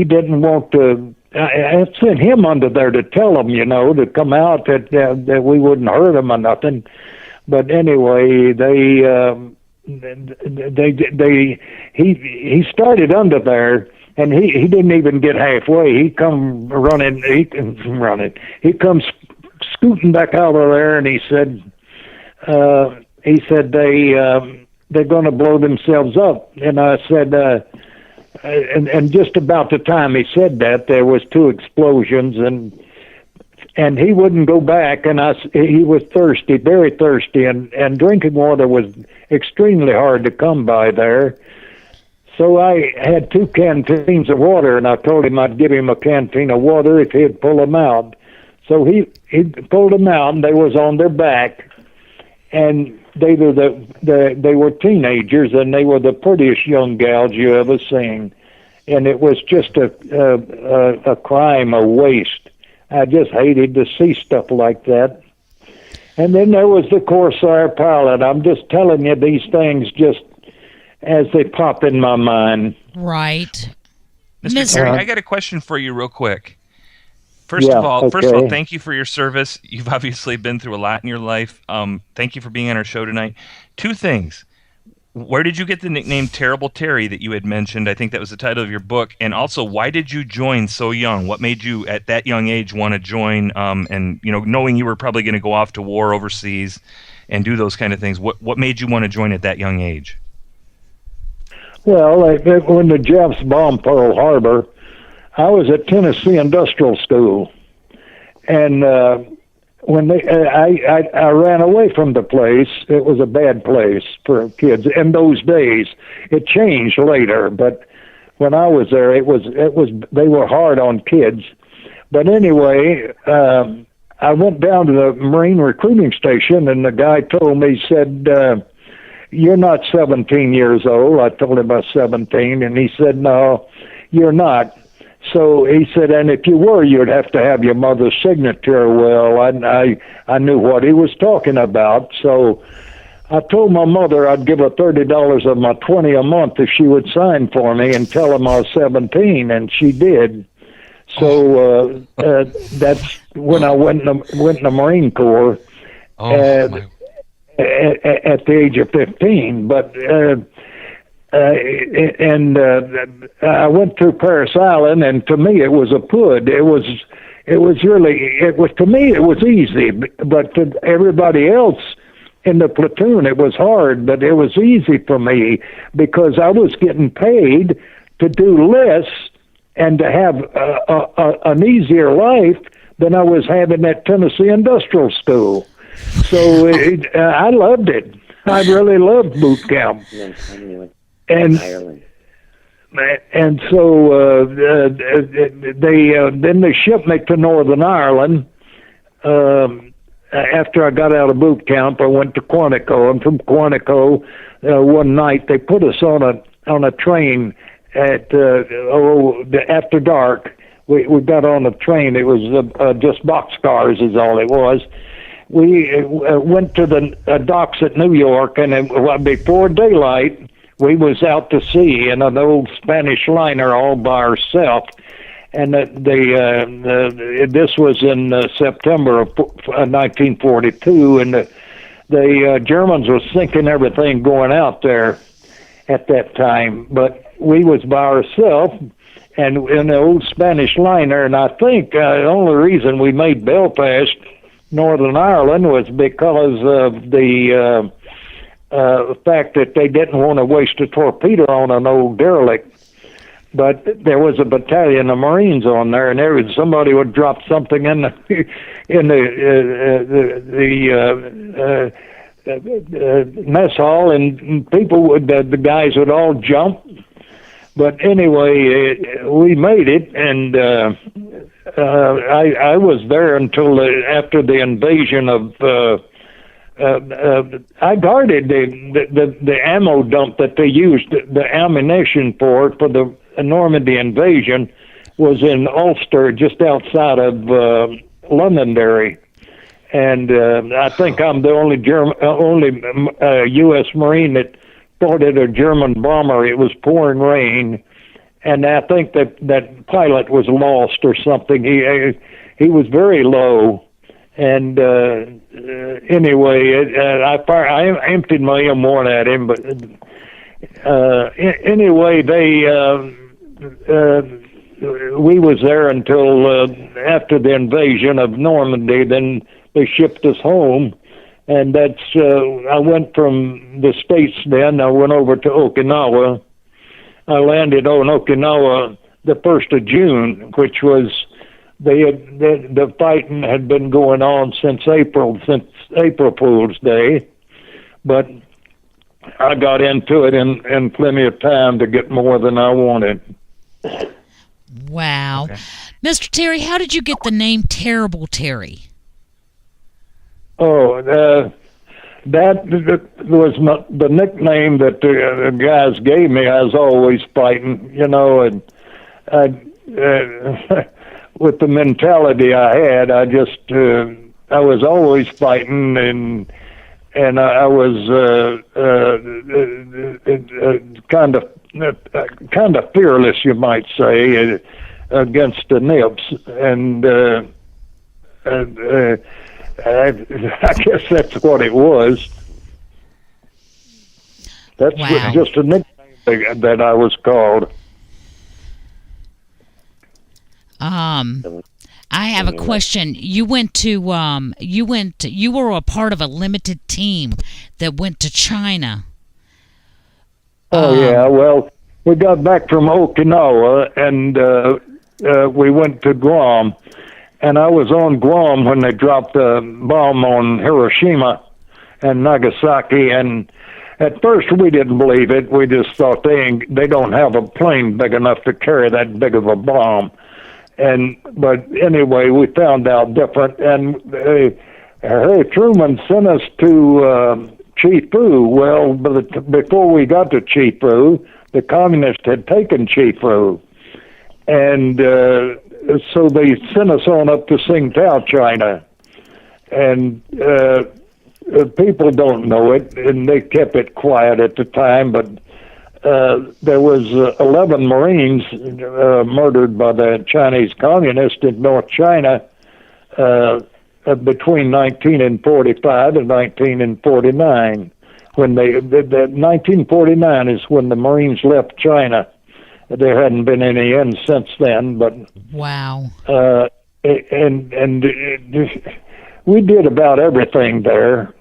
didn't want to. I sent him under there to tell him, to come out, that we wouldn't hurt him or nothing. But anyway, he started under there. And he didn't even get halfway. He come running. He comes scooting back out of there, and he said they're going to blow themselves up. And I said, and just about the time he said that, there was 2 explosions, and he wouldn't go back. And he was thirsty, very thirsty, and drinking water was extremely hard to come by there. So I had 2 canteens of water, and I told him I'd give him a canteen of water if he'd pull them out. So he pulled them out, and they was on their back, and they were teenagers, and they were the prettiest young gals you ever seen, and it was just a crime, a waste. I just hated to see stuff like that. And then there was the Corsair pilot. I'm just telling you these things just as they pop in my mind. Right. Mr. Terry, I got a question for you real quick. First of all, thank you for your service. You've obviously been through a lot in your life. Thank you for being on our show tonight. 2 things. Where did you get the nickname Terrible Terry that you had mentioned? I think that was the title of your book. And also, why did you join so young? What made you, at that young age, want to join, and knowing you were probably going to go off to war overseas and do those kind of things? What made you want to join at that young age? Well, when the Japs bombed Pearl Harbor, I was at Tennessee Industrial School, and when I ran away from the place. It was a bad place for kids in those days. It changed later, but when I was there, it was they were hard on kids. But anyway, I went down to the Marine recruiting station, and the guy told me, he said, "You're not 17 years old." I told him I was 17, and he said, "No, you're not. So he said, and if you were, you'd have to have your mother's signature. Well, I knew what he was talking about, so I told my mother I'd give her $30 of my $20 a month if she would sign for me and tell him I was 17, and she did. So that's when I went in the Marine Corps at the age of 15. But I went through Paris Island, and to me it was a PUD. It was to me it was easy, but to everybody else in the platoon it was hard. But it was easy for me because I was getting paid to do less and to have an easier life than I was having at Tennessee Industrial School. So I loved it. I really loved boot camp. And so they shipped me to Northern Ireland. After I got out of boot camp, I went to Quantico, and from Quantico, one night they put us on a train at after dark. We got on a train. It was just boxcars is all it was. We went to the docks at New York, and before daylight, we was out to sea in an old Spanish liner all by ourselves. And this was in September of 1942, and the Germans were sinking everything going out there at that time. But we was by ourselves and in the old Spanish liner, and I think the only reason we made Belfast, Northern Ireland, was because of the fact that they didn't want to waste a torpedo on an old derelict. But there was a battalion of Marines on there, and somebody would drop something in the mess hall, and people the guys would all jump. But anyway, we made it, and I was there until after the invasion of. I guarded the ammo dump that they used the ammunition for the Normandy invasion was in Ulster, just outside of Londonderry, and I think I'm the only U.S. Marine that boarded a German bomber. It was pouring rain, and I think that pilot was lost or something. He was very low. And anyway, I emptied my M1 at him, but anyway, we was there until after the invasion of Normandy. Then they shipped us home, and that's I went from the States. Then I went over to Okinawa. I landed on Okinawa the 1st of June, which was. The fighting had been going on since April Fool's Day, but I got into it in plenty of time to get more than I wanted. Wow. Okay. Mr. Terry, how did you get the name Terrible Terry? Oh, that was the nickname that the guys gave me. I was always fighting, and with the mentality I had, I was always fighting, and I was kind of fearless, you might say, against the Nips, and I guess that's what it was. That's just a nickname that I was called. I have a question. You were a part of a limited team that went to China. Oh yeah, well, we got back from Okinawa and we went to Guam, and I was on Guam when they dropped a bomb on Hiroshima and Nagasaki, and at first we didn't believe it. We just thought they don't have a plane big enough to carry that big of a bomb. But anyway, we found out different, and Harry Truman sent us to Chifu. Well, before we got to Chifu, the communists had taken Chifu, and so they sent us on up to Tsingtao, China, and people don't know it, and they kept it quiet at the time, but there was 11 Marines murdered by the Chinese communists in North China between 1945 and 1949. When the 1949 is when the Marines left China. There hadn't been any end since then, but wow. And we did about everything there.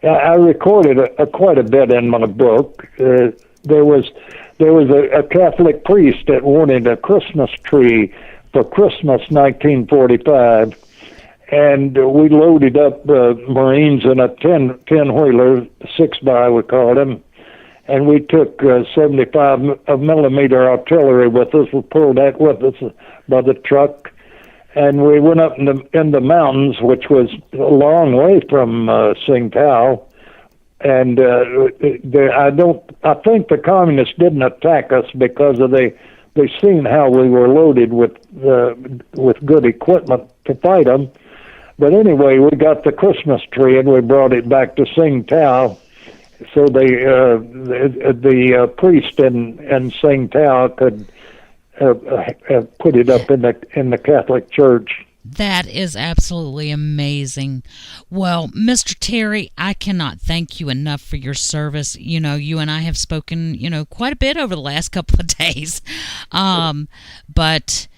I recorded quite a bit in my book. There was a Catholic priest that wanted a Christmas tree for Christmas 1945, and we loaded up Marines in a 10-wheeler, 6-by we called them, and we took 75 millimeter artillery with us. We pulled that with us by the truck, and we went up in the mountains, which was a long way from Tsingtao. And I think the communists didn't attack us because they seen how we were loaded with good equipment to fight them. But anyway, we got the Christmas tree and we brought it back to Tsingtao. So the priest in Tsingtao could put it up in the Catholic Church. That is absolutely amazing. Well, Mr. Terry, I cannot thank you enough for your service. You know, you and I have spoken, quite a bit over the last couple of days. But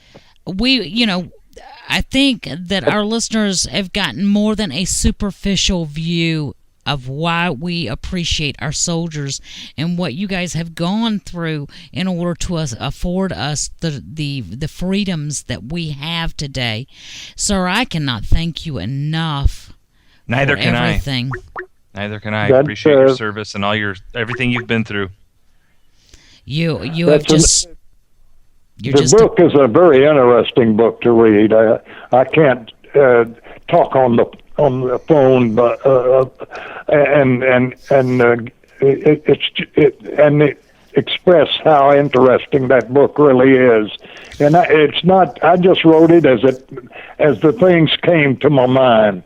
I think that our listeners have gotten more than a superficial view of why we appreciate our soldiers and what you guys have gone through in order to afford us the freedoms that we have today. Sir, I cannot thank you enough. Neither for can everything. Neither can I. Appreciate your service and everything you've been through. The book is a very interesting book to read. I can't talk on the phone, but express how interesting that book really is. And it's not. I just wrote it as the things came to my mind.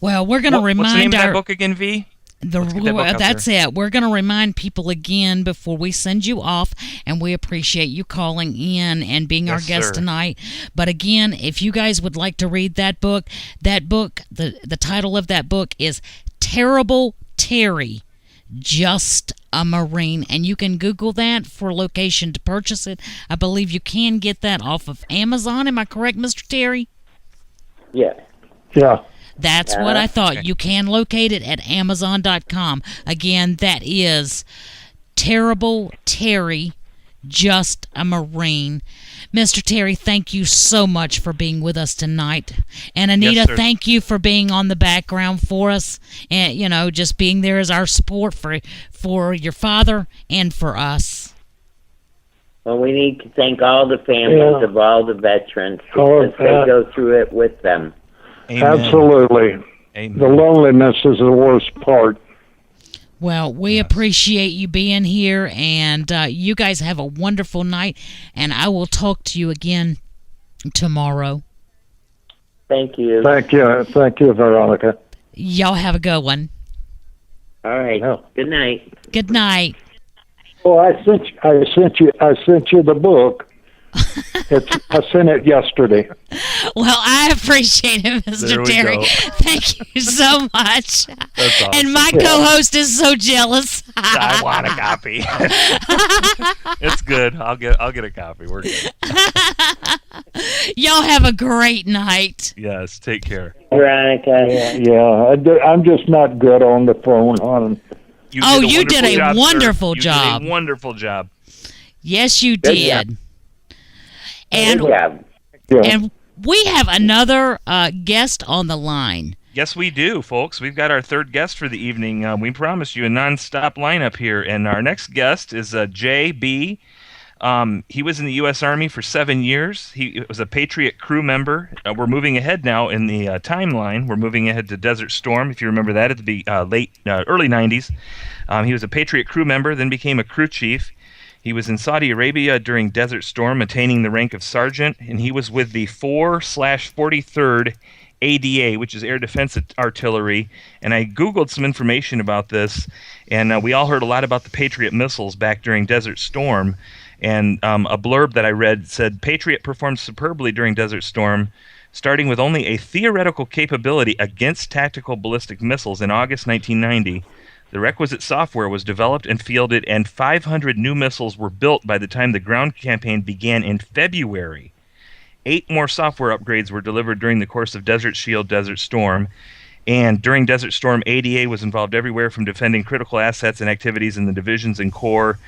Well, we're going to remind what's the name of that book again, V? That's it. We're going to remind people again before we send you off, and we appreciate you calling in and being our guest tonight. But again, if you guys would like to read that book, the title of that book is Terrible Terry, Just a Marine, and you can Google that for location to purchase it. I believe you can get that off of Amazon. Am I correct, Mr. Terry? Yeah. Yeah. That's what I thought. Okay. You can locate it at Amazon.com. Again, that is Terrible Terry, Just a Marine. Mr. Terry, thank you so much for being with us tonight. And Anita, thank you for being on the background for us and, just being there as our support for your father and for us. Well, we need to thank all the families of all the veterans because they go through it with them. Amen. Absolutely. Amen. The loneliness is the worst part. Well, we appreciate you being here, and you guys have a wonderful night, and I will talk to you again tomorrow. Thank you. Thank you. Thank you, Veronica. Y'all have a good one. All right. Good night. Good night. Oh, I sent you the book. I sent it yesterday. Well, I appreciate it, Mr. Terry. Go. Thank you so much. That's awesome. And my co-host is so jealous. I want a copy. It's good. I'll get a copy. We're good. Y'all have a great night. Yes. Take care. Veronica. Yeah. I'm just not good on the phone, hon. You did a wonderful job. You did a wonderful job. Yes, you did. And we have another guest on the line. Yes, we do, folks. We've got our third guest for the evening. We promised you a non-stop lineup here, and our next guest is J.B. He was in the U.S. Army for 7 years. He was a Patriot crew member. We're moving ahead now in the timeline. We're moving ahead to Desert Storm, if you remember that, at the early 90s. He was a Patriot crew member, then became a crew chief. He was in Saudi Arabia during Desert Storm, attaining the rank of sergeant, and he was with the 4/43rd ADA, which is Air Defense Artillery. And I Googled some information about this, and we all heard a lot about the Patriot missiles back during Desert Storm. And a blurb that I read said, Patriot performed superbly during Desert Storm, starting with only a theoretical capability against tactical ballistic missiles in August 1990. The requisite software was developed and fielded, and 500 new missiles were built by the time the ground campaign began in February. 8 more software upgrades were delivered during the course of Desert Shield, Desert Storm. And during Desert Storm, ADA was involved everywhere from defending critical assets and activities in the divisions and corps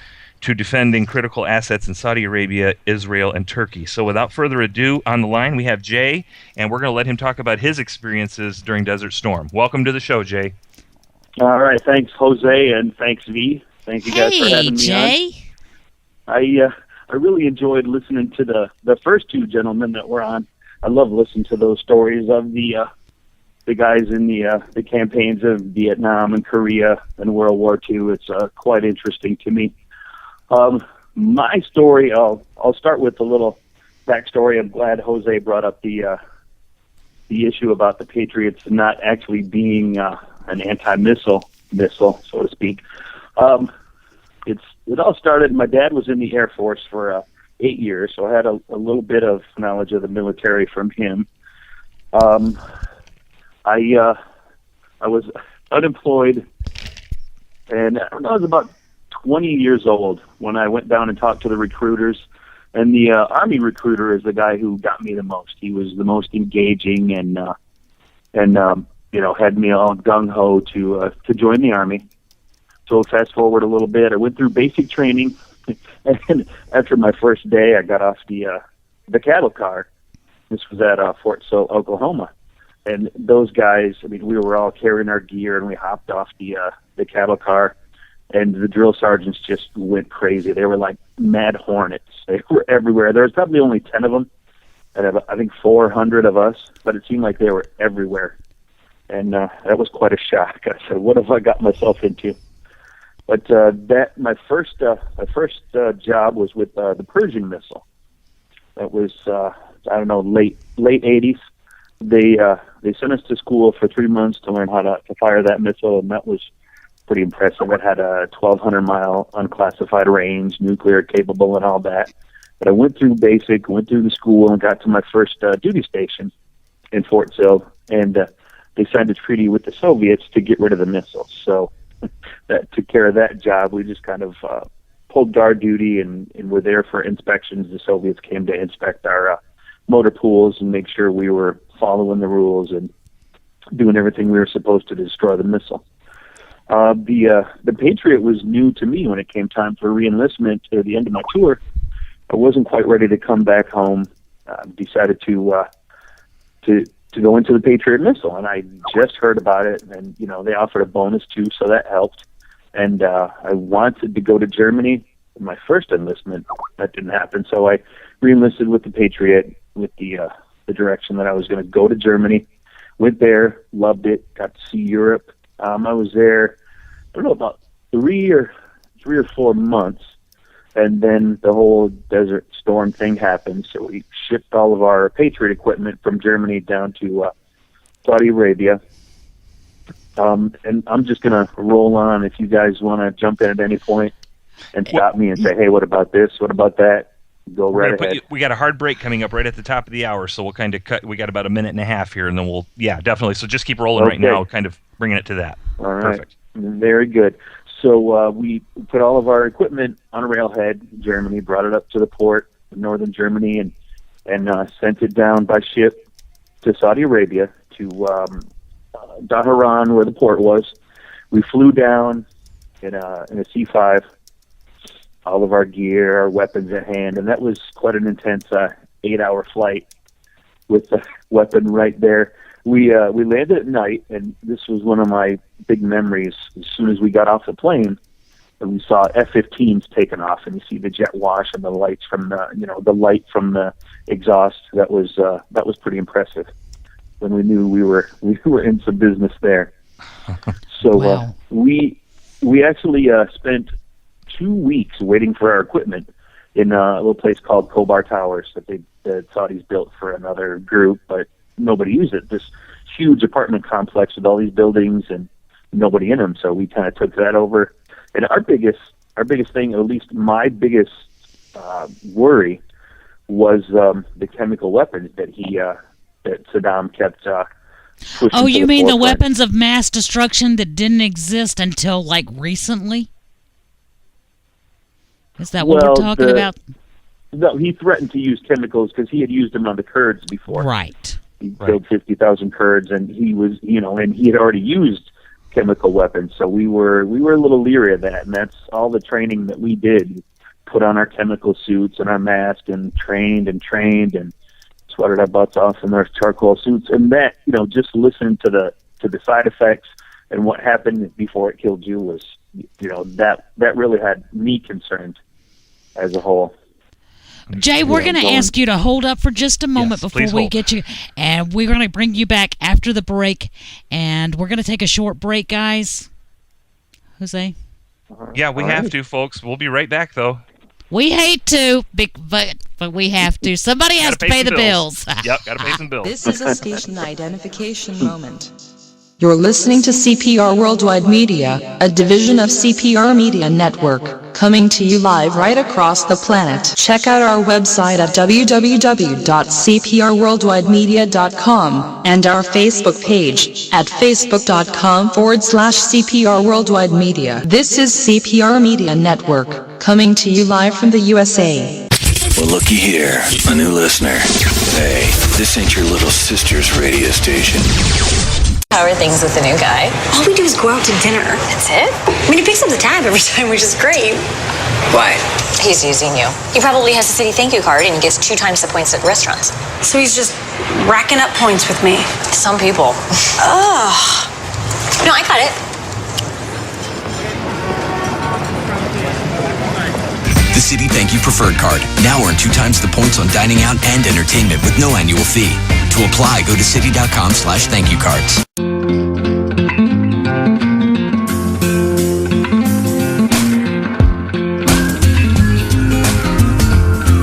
to defending critical assets in Saudi Arabia, Israel, and Turkey. So without further ado, on the line we have Jay, and we're going to let him talk about his experiences during Desert Storm. Welcome to the show, Jay. All right, thanks, Jose, and thanks, V. Thank you guys for having me Jay. on. I really enjoyed listening to the first two gentlemen that were on. I love listening to those stories of the guys in the campaigns of Vietnam and Korea and World War II. It's quite interesting to me. My story, I'll start with a little backstory. I'm glad Jose brought up the issue about the Patriots not actually being an anti-missile, so to speak. It all started, my dad was in the Air Force for 8 years, so I had a little bit of knowledge of the military from him. I was unemployed, and I was about 20 years old when I went down and talked to the recruiters. And the Army recruiter is the guy who got me the most. He was the most engaging and had me all gung-ho to join the Army. So fast forward a little bit, I went through basic training, and after my first day, I got off the cattle car. This was at Fort Sill, Oklahoma. And those guys, we were all carrying our gear, and we hopped off the cattle car, and the drill sergeants just went crazy. They were like mad hornets. They were everywhere. There was probably only 10 of them, and I think 400 of us, but it seemed like they were everywhere. And that was quite a shock. I said, what have I got myself into? But my first job was with the Pershing missile. That was late 80s. They sent us to school for 3 months to learn how to fire that missile, and that was pretty impressive. It had a 1,200-mile unclassified range, nuclear capable, and all that. But I went through basic, went through the school, and got to my first duty station in Fort Sill, and they signed a treaty with the Soviets to get rid of the missiles. So that took care of that job. We just kind of pulled guard duty and were there for inspections. The Soviets came to inspect our motor pools and make sure we were following the rules and doing everything we were supposed to destroy the missile. The Patriot was new to me when it came time for reenlistment at the end of my tour. I wasn't quite ready to come back home. Decided to go into the Patriot missile, and I just heard about it, and they offered a bonus too, so that helped. And I wanted to go to Germany. My first enlistment, that didn't happen, so I reenlisted with the Patriot with the direction that I was going to go to Germany. Went there, loved it, got to see Europe. I was there, I don't know, about 3 or 4 months, and then the whole Desert Storm thing happened. So we shipped all of our Patriot equipment from Germany down to Saudi Arabia. And I'm just going to roll on if you guys want to jump in at any point and stop me and say, hey, what about this? What about that? Go right ahead. We got a hard break coming up right at the top of the hour, so we'll kind of cut. We got about a minute and a half here, and then we'll, definitely. So just keep rolling right now, kind of bringing it to that. All right. Perfect. Very good. So we put all of our equipment on a railhead in Germany, brought it up to the port in northern Germany, and sent it down by ship to Saudi Arabia, to Dhahran, where the port was. We flew down in a C-5, all of our gear, our weapons at hand, and that was quite an intense 8-hour flight with the weapon right there. We landed at night, and this was one of my big memories. As soon as we got off the plane, and we saw F-15s taking off, and you see the jet wash and the lights from the light from the exhaust. That was pretty impressive. When we knew we were in some business there. So wow. We actually spent 2 weeks waiting for our equipment in a little place called Kobar Towers that the Saudis built for another group, but nobody used it. This huge apartment complex with all these buildings and nobody in them. So we kind of took that over. And our biggest thing, or at least my biggest worry, was the chemical weapons that that Saddam kept pushing. Oh, you mean the forefront. weapons of mass destruction that didn't exist until like recently? Is that what we're talking about? No, he threatened to use chemicals because he had used them on the Kurds before. Right. He killed 50,000 Kurds, and he was, and he had already used chemical weapons. So we were a little leery of that, and that's all the training that we did. Put on our chemical suits and our mask, and trained and sweated our butts off in our charcoal suits, and that, just listening to the side effects and what happened before it killed you was, that really had me concerned as a whole. Jay, we're going to ask you to hold up for just a moment before we get you, and we're going to bring you back after the break, and we're going to take a short break, guys. Jose? Yeah, we have to, folks. We'll be right back, though. We hate to, but we have to. Somebody has to pay the bills. Yep, got to pay some bills. This is a station identification moment. You're listening to CPR Worldwide Media, a division of CPR Media Network, coming to you live right across the planet. Check out our website at www.cprworldwidemedia.com and our Facebook page at facebook.com/CPR Worldwide Media. This is CPR Media Network, coming to you live from the USA. Well, looky here, a new listener. Hey, this ain't your little sister's radio station. How are things with the new guy? All we do is go out to dinner. That's it? I mean, he picks up the tab every time, which is great. Why? He's using you. He probably has a city thank you card and he gets 2 times the points at restaurants. So he's just racking up points with me. Some people. Ugh. No, I got it. The Citi Thank You Preferred Card. Now earn 2 times the points on dining out and entertainment with no annual fee. To apply, go to citi.com/thankyoucards.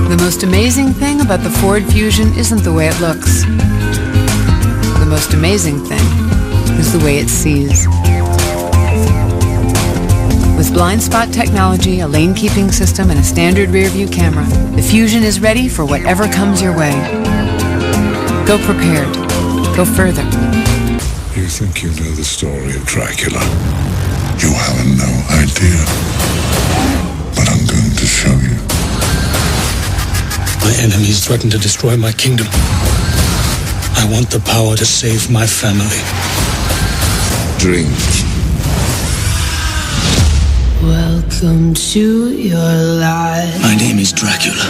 The most amazing thing about the Ford Fusion isn't the way it looks. The most amazing thing is the way it sees. With blind spot technology, a lane keeping system, and a standard rear view camera, the Fusion is ready for whatever comes your way. Go prepared. Go further. You think you know the story of Dracula? You have no idea. But I'm going to show you. My enemies threaten to destroy my kingdom. I want the power to save my family. Drink. Welcome to your life. My name is Dracula.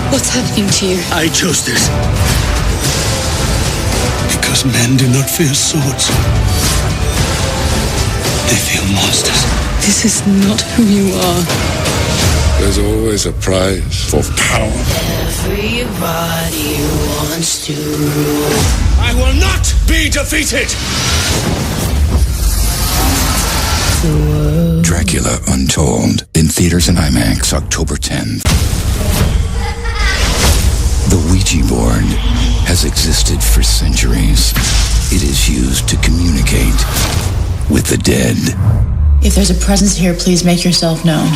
What's happening to you? I chose this. Because men do not fear swords. They fear monsters. This is not who you are. There's always a prize for power. Everybody wants to rule. I will not be defeated! Dracula Untold. In theaters and IMAX, October 10th. The Ouija board has existed for centuries. It is used to communicate with the dead. If there's a presence here, please make yourself known.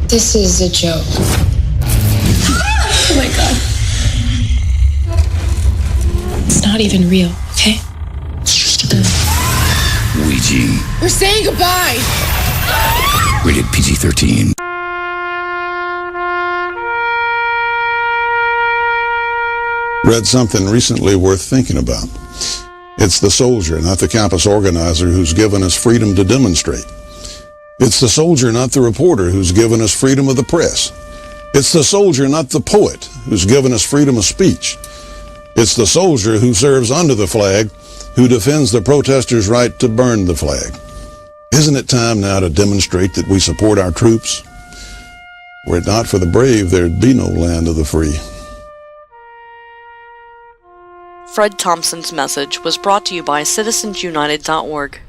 This is a joke. Oh my god. It's not even real, okay? It's just a game. Ouija. We're saying goodbye! Rated PG-13. Read something recently worth thinking about. It's the soldier, not the campus organizer, who's given us freedom to demonstrate. It's the soldier, not the reporter, who's given us freedom of the press. It's the soldier, not the poet, who's given us freedom of speech. It's the soldier who serves under the flag, who defends the protesters' right to burn the flag. Isn't it time now to demonstrate that we support our troops? Were it not for the brave, there'd be no land of the free. Fred Thompson's message was brought to you by citizensunited.org.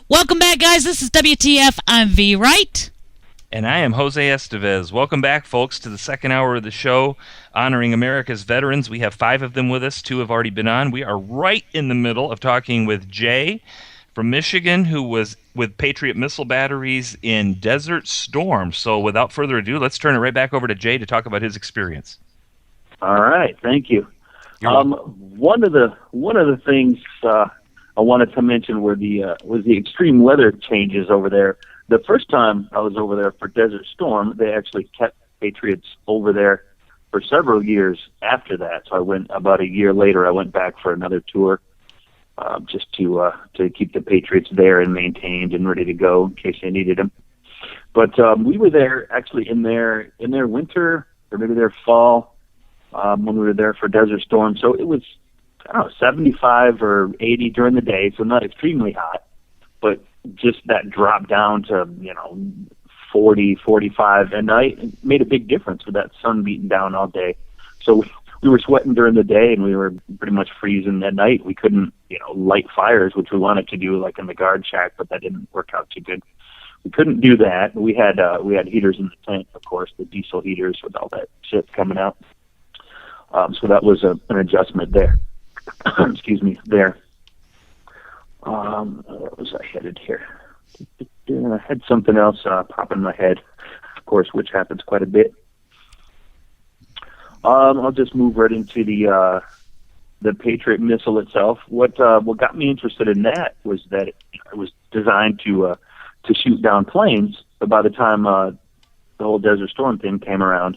Welcome back, guys. This is WTF. I'm V. Wright. And I am Jose Estevez. Welcome back, folks, to the second hour of the show, honoring America's veterans. We have 5 of them with us. 2 have already been on. We are right in the middle of talking with Jay from Michigan, who was with Patriot missile batteries in Desert Storm. So without further ado, let's turn it right back over to Jay to talk about his experience. All right, thank you. One of the things I wanted to mention was the extreme weather changes over there. The first time I was over there for Desert Storm, they actually kept Patriots over there for several years after that. So I went about a year later. I went back for another tour, just to keep the Patriots there and maintained and ready to go in case they needed them. But we were there actually in their winter or maybe their fall when we were there for Desert Storm. So it was 75 or 80 during the day, so not extremely hot, but just that drop down to 40, 45 at night made a big difference with that sun beating down all day. So we were sweating during the day and we were pretty much freezing at night. We couldn't light fires, which we wanted to do like in the guard shack, but that didn't work out too good. We couldn't do that. We had heaters in the tent, of course, the diesel heaters with all that shit coming out. So that was an adjustment there. Excuse me, there. Where was I headed here? I had something else pop in my head, of course, which happens quite a bit. I'll just move right into the Patriot missile itself. What got me interested in that was that it was designed to shoot down planes. But by the time the whole Desert Storm thing came around,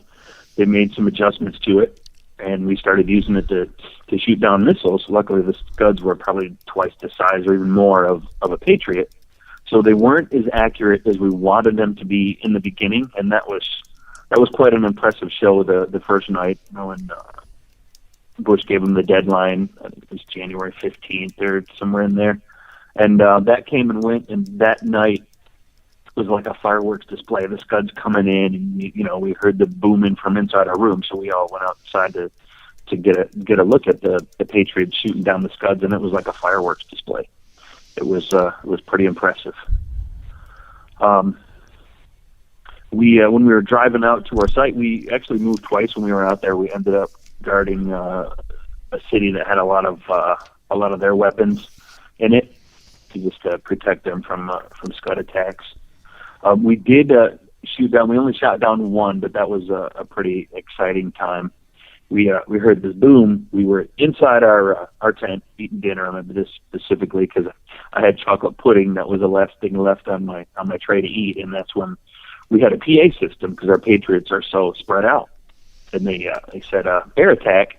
they made some adjustments to it, and we started using it to shoot down missiles. Luckily, the Scuds were probably twice the size or even more of a Patriot, so they weren't as accurate as we wanted them to be in the beginning, and that was quite an impressive show the first night. When Bush gave them the deadline, I think it was January 15th or somewhere in there, And that came and went, and that night was like a fireworks display. The Scuds coming in, and we heard the booming from inside our room, so we all went outside to get a look at the Patriots shooting down the Scuds, and it was like a fireworks display. It was pretty impressive. When we were driving out to our site, we actually moved twice when we were out there. We ended up guarding a city that had a lot of their weapons in it to just protect them from Scud attacks. We did shoot down. We only shot down one, but that was a pretty exciting time. We heard this boom. We were inside our tent eating dinner. I remember this specifically because I had chocolate pudding. That was the last thing left on my tray to eat, and that's when we had a PA system because our Patriots are so spread out. And they said air attack,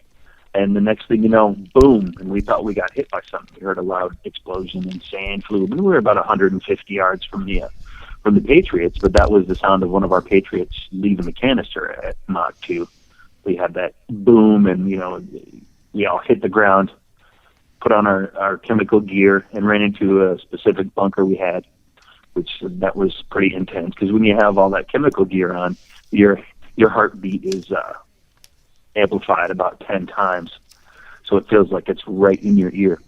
and the next thing you know, boom, and we thought we got hit by something. We heard a loud explosion and sand flew, and we were about 150 yards from the Patriots, but that was the sound of one of our Patriots leaving the canister at Mach 2. We had that boom, and we all hit the ground, put on our chemical gear, and ran into a specific bunker we had, which that was pretty intense because when you have all that chemical gear on, your heartbeat is amplified about 10 times, so it feels like it's right in your ear.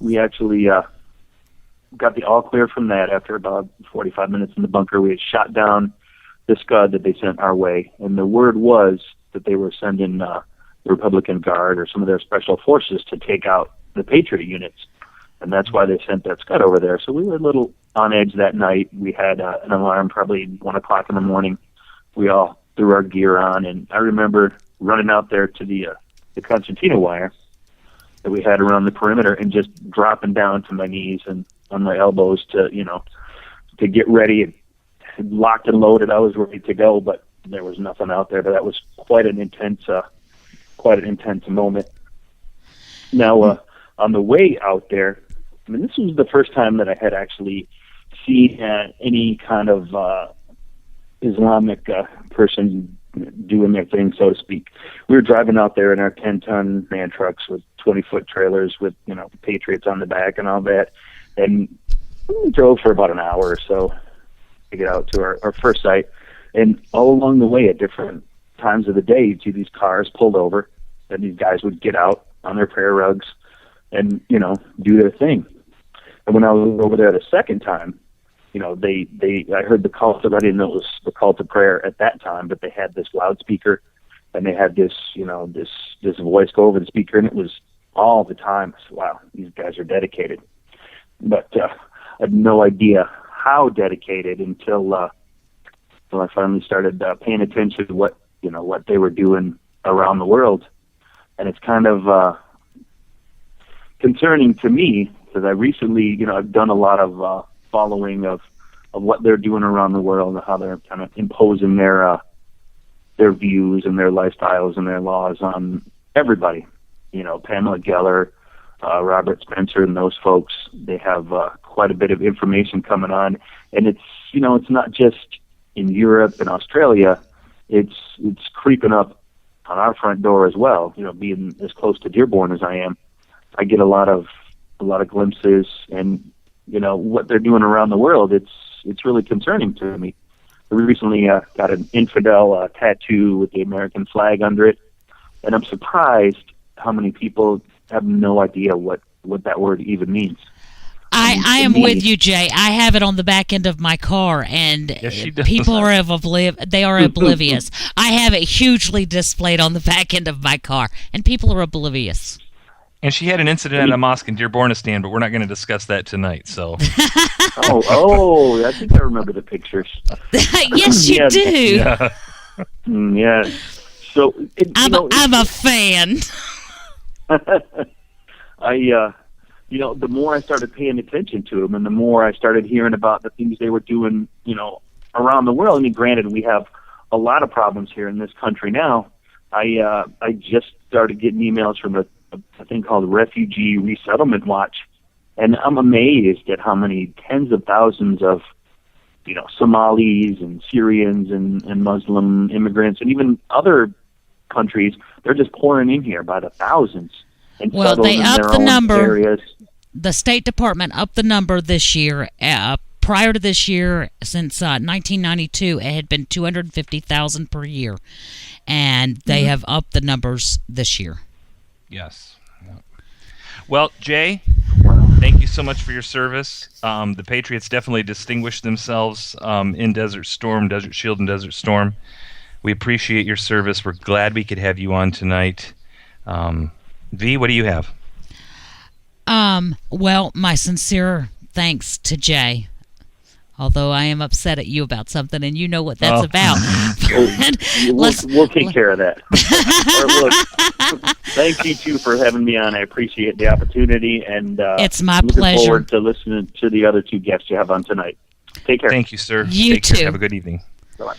We actually got the all clear from that after about 45 minutes in the bunker. We had shot down the Scud that they sent our way, and the word was that they were sending the Republican Guard or some of their special forces to take out the Patriot units, and that's why they sent that Scud over there. So we were a little on edge that night. We had an alarm probably 1 o'clock in the morning. We all threw our gear on, and I remember running out there to the concertina wire that we had around the perimeter and just dropping down to my knees and on my elbows to get ready and locked and loaded. I was ready to go, but there was nothing out there. But that was quite an intense moment. Now, on the way out there, I mean, this was the first time that I had actually seen any kind of Islamic person doing their thing, so to speak. We were driving out there in our 10-ton man trucks with 20-foot trailers with, Patriots on the back and all that. And we drove for about an hour or so to get out to our first site. And all along the way at different times of the day, you'd see these cars pulled over, and these guys would get out on their prayer rugs and, do their thing. And when I was over there the second time, I heard the call to, I didn't know it was the call to prayer at that time, but they had this loudspeaker and they had this, this voice go over the speaker, and it was all the time. I said, wow, these guys are dedicated. But I had no idea how dedicated until I finally started paying attention to what they were doing around the world. And it's kind of concerning to me because I recently, I've done a lot of following of what they're doing around the world and how they're kind of imposing their views and their lifestyles and their laws on everybody. Pamela Geller, Robert Spencer, and those folks, they have quite a bit of information coming on, and it's not just in Europe and Australia, it's creeping up on our front door as well. Being as close to Dearborn as I am, I get a lot of glimpses, and what they're doing around the world. It's really concerning to me. We recently got an infidel tattoo with the American flag under it, and I'm surprised how many people have no idea what that word even means. I am with you, Jay. I have it on the back end of my car, and people are oblivious. I have it hugely displayed on the back end of my car, and people are oblivious. And she had an incident at a mosque in Dearbornistan, but we're not going to discuss that tonight. So. oh, I think I remember the pictures. Yes, you do. Yeah. Yeah. So I'm a fan. The more I started paying attention to them, and the more I started hearing about the things they were doing, around the world. I mean, granted, we have a lot of problems here in this country now. I just started getting emails from a thing called Refugee Resettlement Watch, and I'm amazed at how many tens of thousands of, Somalis and Syrians and Muslim immigrants and even other countries, they're just pouring in here by the thousands. And well, they upped the number. Areas. the State Department upped the number this year. Prior to this year, since 1992, it had been 250,000 per year, and they have upped the numbers this year. Yes. Well, Jay, thank you so much for your service. The Patriots definitely distinguished themselves in Desert Storm, Desert Shield, and Desert Storm. We appreciate your service. We're glad we could have you on tonight. V, what do you have? Well, my sincere thanks to Jay. Although I am upset at you about something, and you know what that's about. We'll take care of that. Look, thank you, too, for having me on. I appreciate the opportunity, and it's my looking pleasure. Forward to listening to the other two guests you have on tonight. Take care. Thank you, sir. You Take too. Care. Have a good evening. Bye-bye.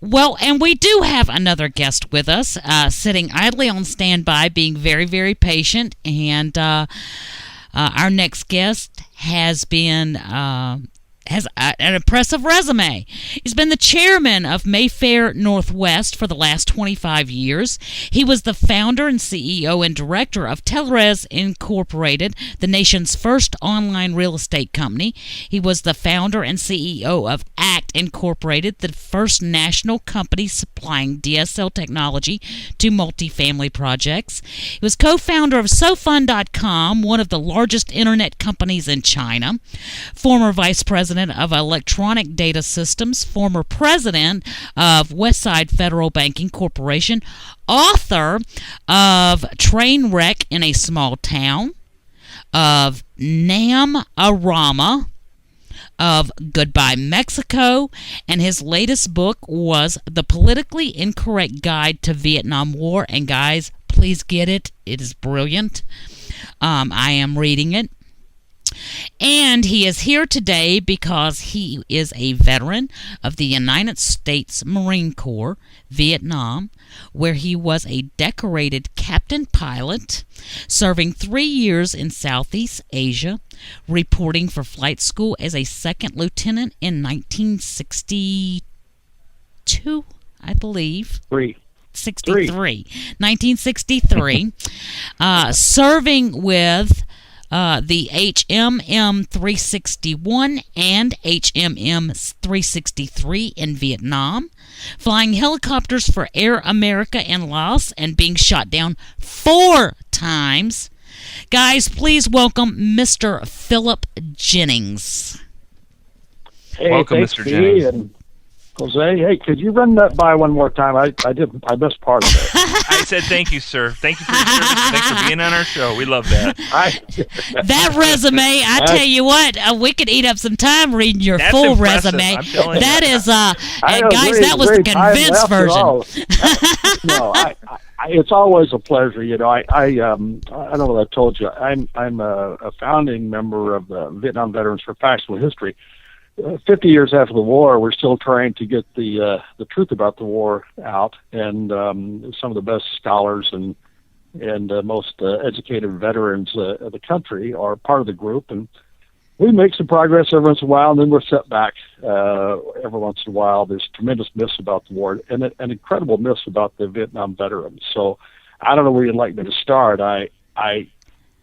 Well, and we do have another guest with us, sitting idly on standby, being very, very patient. And our next guest has been... has an impressive resume. He's been the chairman of Mayfair Northwest for the last 25 years. He was the founder and CEO and director of Telres Incorporated, the nation's first online real estate company. He was the founder and CEO of ACT Incorporated, the first national company supplying DSL technology to multifamily projects. He was co-founder of SoFun.com, one of the largest internet companies in China. Former vice president of Electronic Data Systems, former president of Westside Federal Banking Corporation, author of Trainwreck in a Small Town, of Nam Arama, of Goodbye Mexico, and his latest book was The Politically Incorrect Guide to Vietnam War. And guys, please get it. It is brilliant. I am reading it. And he is here today because he is a veteran of the United States Marine Corps, Vietnam, where he was a decorated captain pilot, serving 3 years in Southeast Asia, reporting for flight school as a second lieutenant in 1962, I believe. 1963. Serving with the HMM 361 and HMM 363 in Vietnam, flying helicopters for Air America in Laos, and being shot down 4 times. Guys, please welcome Mr. Philip Jennings. Hey, welcome, thanks, Mr. Jennings. And Jose, hey, could you run that by one more time? I missed part of it. I said thank you, sir. Thank you for your service. Thanks for being on our show. We love that. That resume, I tell you what, we could eat up some time reading your That's full impressive, resume. I'm telling That you. is, guys, that was the condensed version. It's always a pleasure. You know, I don't know what I told you. I'm a founding member of the Vietnam Veterans for Factual History. 50 years after the war, we're still trying to get the truth about the war out, and some of the best scholars and most educated veterans of the country are part of the group, and we make some progress every once in a while, and then we're set back every once in a while. There's tremendous myths about the war, and an incredible myths about the Vietnam veterans. So I don't know where you'd like me to start.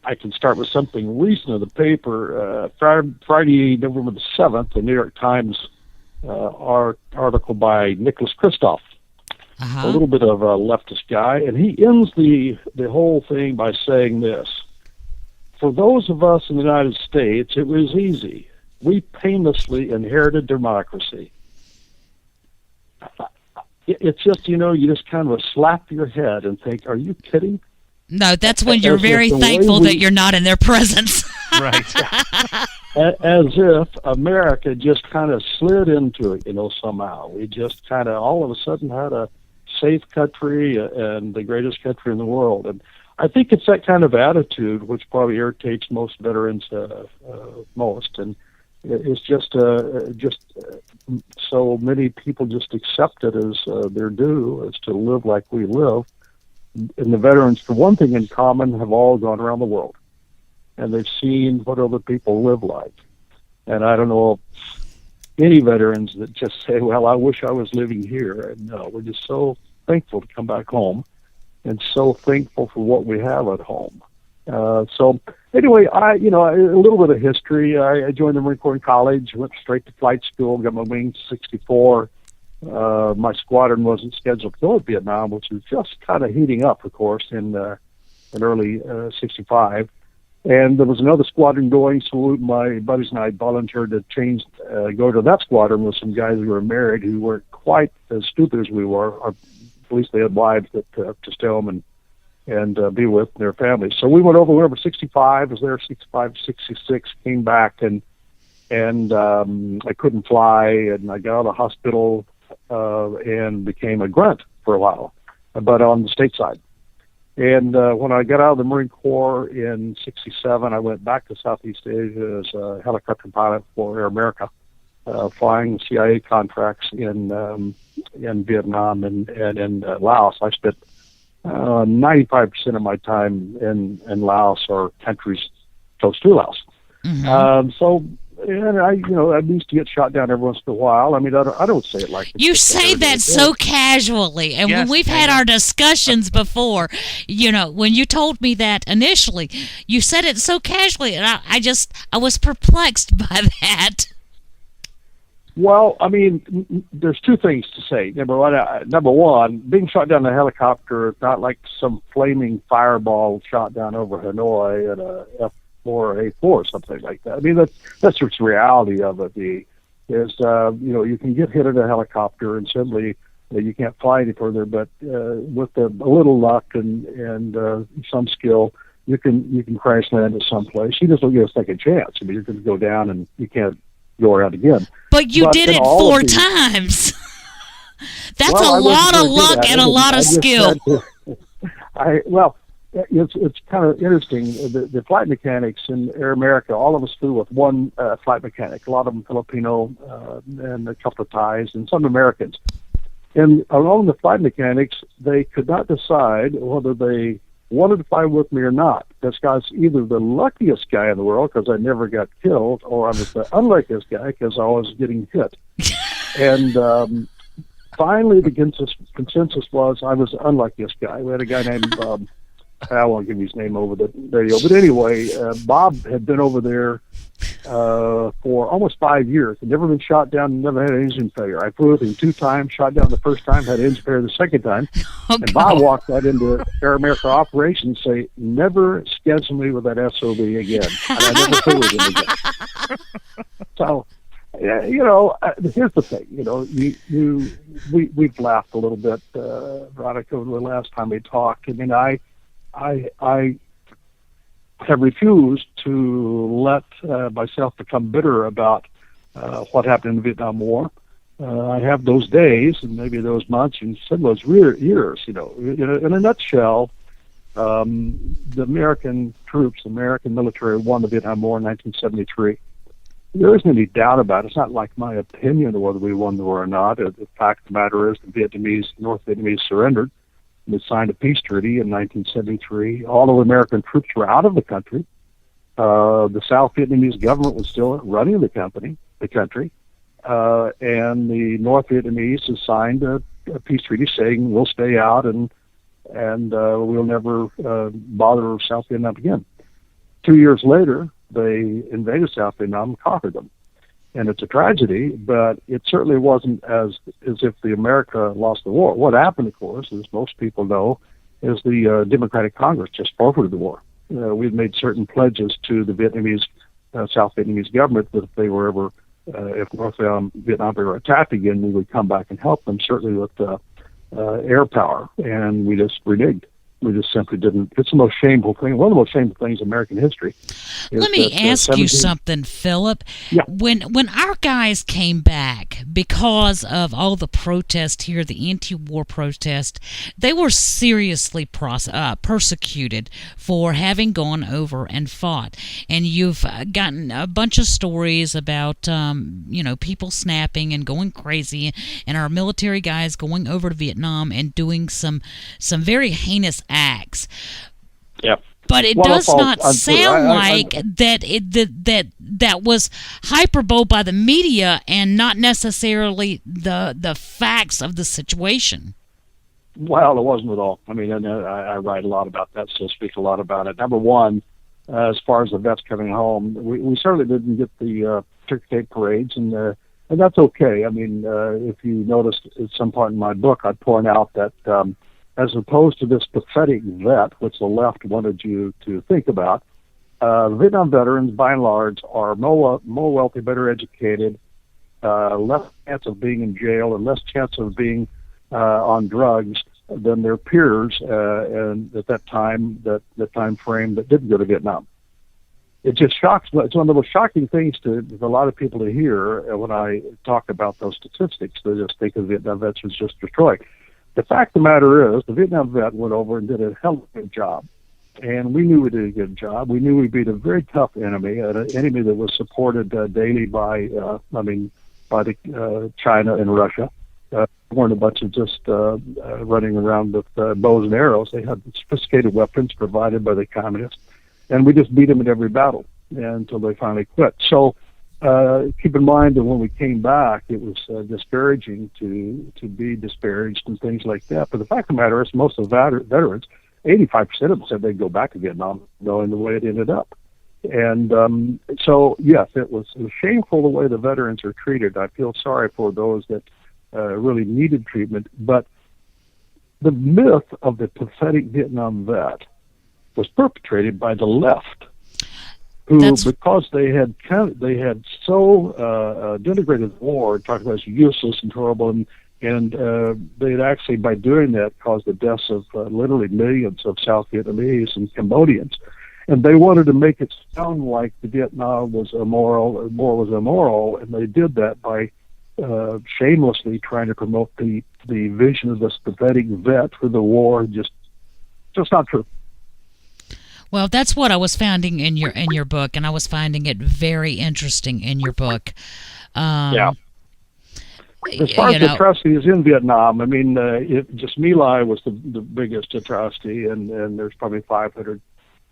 I can start with something recent in the paper. Friday, November the 7th, the New York Times article by Nicholas Kristof, a little bit of a leftist guy, and he ends the whole thing by saying this: for those of us in the United States, it was easy. We painlessly inherited democracy. It's just, you just kind of slap your head and think, are you kidding? No, that's when you're very thankful that you're not in their presence. Right. As if America just kind of slid into it, somehow. We just kind of all of a sudden had a safe country and the greatest country in the world. And I think it's that kind of attitude which probably irritates most veterans most. And it's just so many people just accept it as their due, as to live like we live. And the veterans, for one thing in common, have all gone around the world, and they've seen what other people live like. And I don't know any veterans that just say, well, I wish I was living here. And no, we're just so thankful to come back home, and so thankful for what we have at home. So anyway, a little bit of history. I joined the Marine Corps in college, went straight to flight school, got my wings 64. My squadron wasn't scheduled to go to Vietnam, which was just kind of heating up, of course, in early 65. And there was another squadron going, so my buddies and I volunteered to go to that squadron with some guys who were married who weren't quite as stupid as we were, or at least they had wives that to stay home and be with their families. So we went over 65, was there 65, 66, came back, and I couldn't fly, and I got out of the hospital and became a grunt for a while, but on the state side. And when I got out of the Marine Corps in 67, I went back to Southeast Asia as a helicopter pilot for Air America, flying CIA contracts in Vietnam and in Laos. I spent 95% of my time in Laos or countries close to Laos. And I used to get shot down every once in a while. I mean, I don't say it like you say that so casually, and when we've had our discussions before, when you told me that initially, you said it so casually, and I was perplexed by that. Well, I mean, there's two things to say. Number one, being shot down in a helicopter is not like some flaming fireball shot down over Hanoi at a F4 or A4 or something like that. I mean, that's just the reality of it. You can get hit in a helicopter and simply you can't fly any further, but with a little luck and some skill, you can crash land at some place. You just don't get a second chance. I mean, you're going to go down and you can't go around again. But you did it 4 times. That's a lot of luck and a lot of skill. It's kind of interesting. The flight mechanics in Air America, all of us flew with one flight mechanic. A lot of them Filipino and a couple of Thais and some Americans. And along the flight mechanics, they could not decide whether they wanted to fly with me or not. This guy's either the luckiest guy in the world because I never got killed, or I was the unluckiest guy because I was getting hit. And finally, the consensus was I was the unluckiest guy. We had a guy named I won't give his name over the radio, but anyway, Bob had been over there for almost 5 years. Had never been shot down, never had an engine failure. I flew with him 2 times, shot down the first time, had an engine failure the second time. And Bob walked right into Air America operations and say, never schedule me with that SOB again. And I never flew with him again. So, here's the thing. We've laughed a little bit, Veronica, the last time we talked. I mean, I have refused to let myself become bitter about what happened in the Vietnam War. I have those days and maybe those months and some of those years. In a nutshell, the American troops, the American military won the Vietnam War in 1973. There isn't any doubt about it. It's not like my opinion of whether we won the war or not. The fact of the matter is the North Vietnamese surrendered. They signed a peace treaty in 1973. All of the American troops were out of the country. The South Vietnamese government was still running the country. And the North Vietnamese has signed a peace treaty saying we'll stay out and we'll never bother South Vietnam again. 2 years later, they invaded South Vietnam and conquered them. And it's a tragedy, but it certainly wasn't as if the America lost the war. What happened, of course, as most people know, is the Democratic Congress just forfeited the war. We've made certain pledges to the South Vietnamese government that if they were ever, if North Vietnam were attacked again, we would come back and help them, certainly with air power. And we just reneged. We just simply didn't. It's the most shameful thing. One of the most shameful things in American history. Let me ask you something, Philip. Yeah. When our guys came back because of all the protests here, the anti-war protest, they were seriously persecuted for having gone over and fought. And you've gotten a bunch of stories about people snapping and going crazy, and our military guys going over to Vietnam and doing some very heinous acts. Yep. But it does not sound like that was hyperbole by the media and not necessarily the facts of the situation. Well, it wasn't at all. I mean, and I write a lot about that, so speak a lot about it. Number one, as far as the vets coming home, we certainly didn't get the ticker tape parades, and that's okay. I mean, if you noticed at some point in my book, I point out that as opposed to this pathetic vet, which the left wanted you to think about, Vietnam veterans, by and large, are more wealthy, better educated, less chance of being in jail, and less chance of being on drugs than their peers and at that time, the time frame that didn't go to Vietnam. It just shocks. It's one of the most shocking things to a lot of people to hear when I talk about those statistics. They just think of Vietnam vets as just destroyed. The fact of the matter is, the Vietnam vet went over and did a hell of a good job. And we knew we did a good job. We knew we beat a very tough enemy, an enemy that was supported daily by China and Russia. Weren't a bunch of just running around with bows and arrows. They had sophisticated weapons provided by the communists, and we just beat them in every battle until they finally quit. So keep in mind that when we came back, it was disparaging to be disparaged and things like that. But the fact of the matter is, most of the veterans, 85% of them said they'd go back to Vietnam, knowing the way it ended up. And so, yes, it was shameful the way the veterans are treated. I feel sorry for those that really needed treatment. But the myth of the pathetic Vietnam vet was perpetrated by the left, who, because they had so denigrated the war, talked about it as useless and horrible, and they had actually, by doing that, caused the deaths of literally millions of South Vietnamese and Cambodians. And they wanted to make it sound like the Vietnam was immoral, or war was immoral, and they did that by shamelessly trying to promote the vision of this pathetic vet for the war. Just not true. Well, that's what I was finding in your book, and I was finding it very interesting in your book. Yeah. As far as the atrocities in Vietnam, I mean, just My Lai was the biggest atrocity, and there's probably 500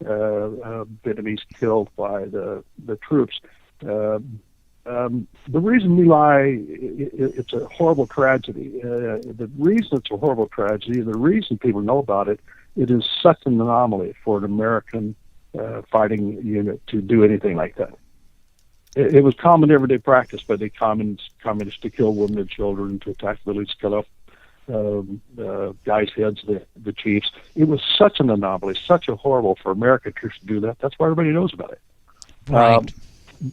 Vietnamese killed by the troops. The reason My Lai, it's a horrible tragedy. The reason it's a horrible tragedy, the reason people know about it, it is such an anomaly for an American fighting unit to do anything like that. It was common everyday practice by the communists to kill women and children, to attack villages, kill off guys' heads, the chiefs. It was such an anomaly, such a horrible for American troops to do that. That's why everybody knows about it. Right.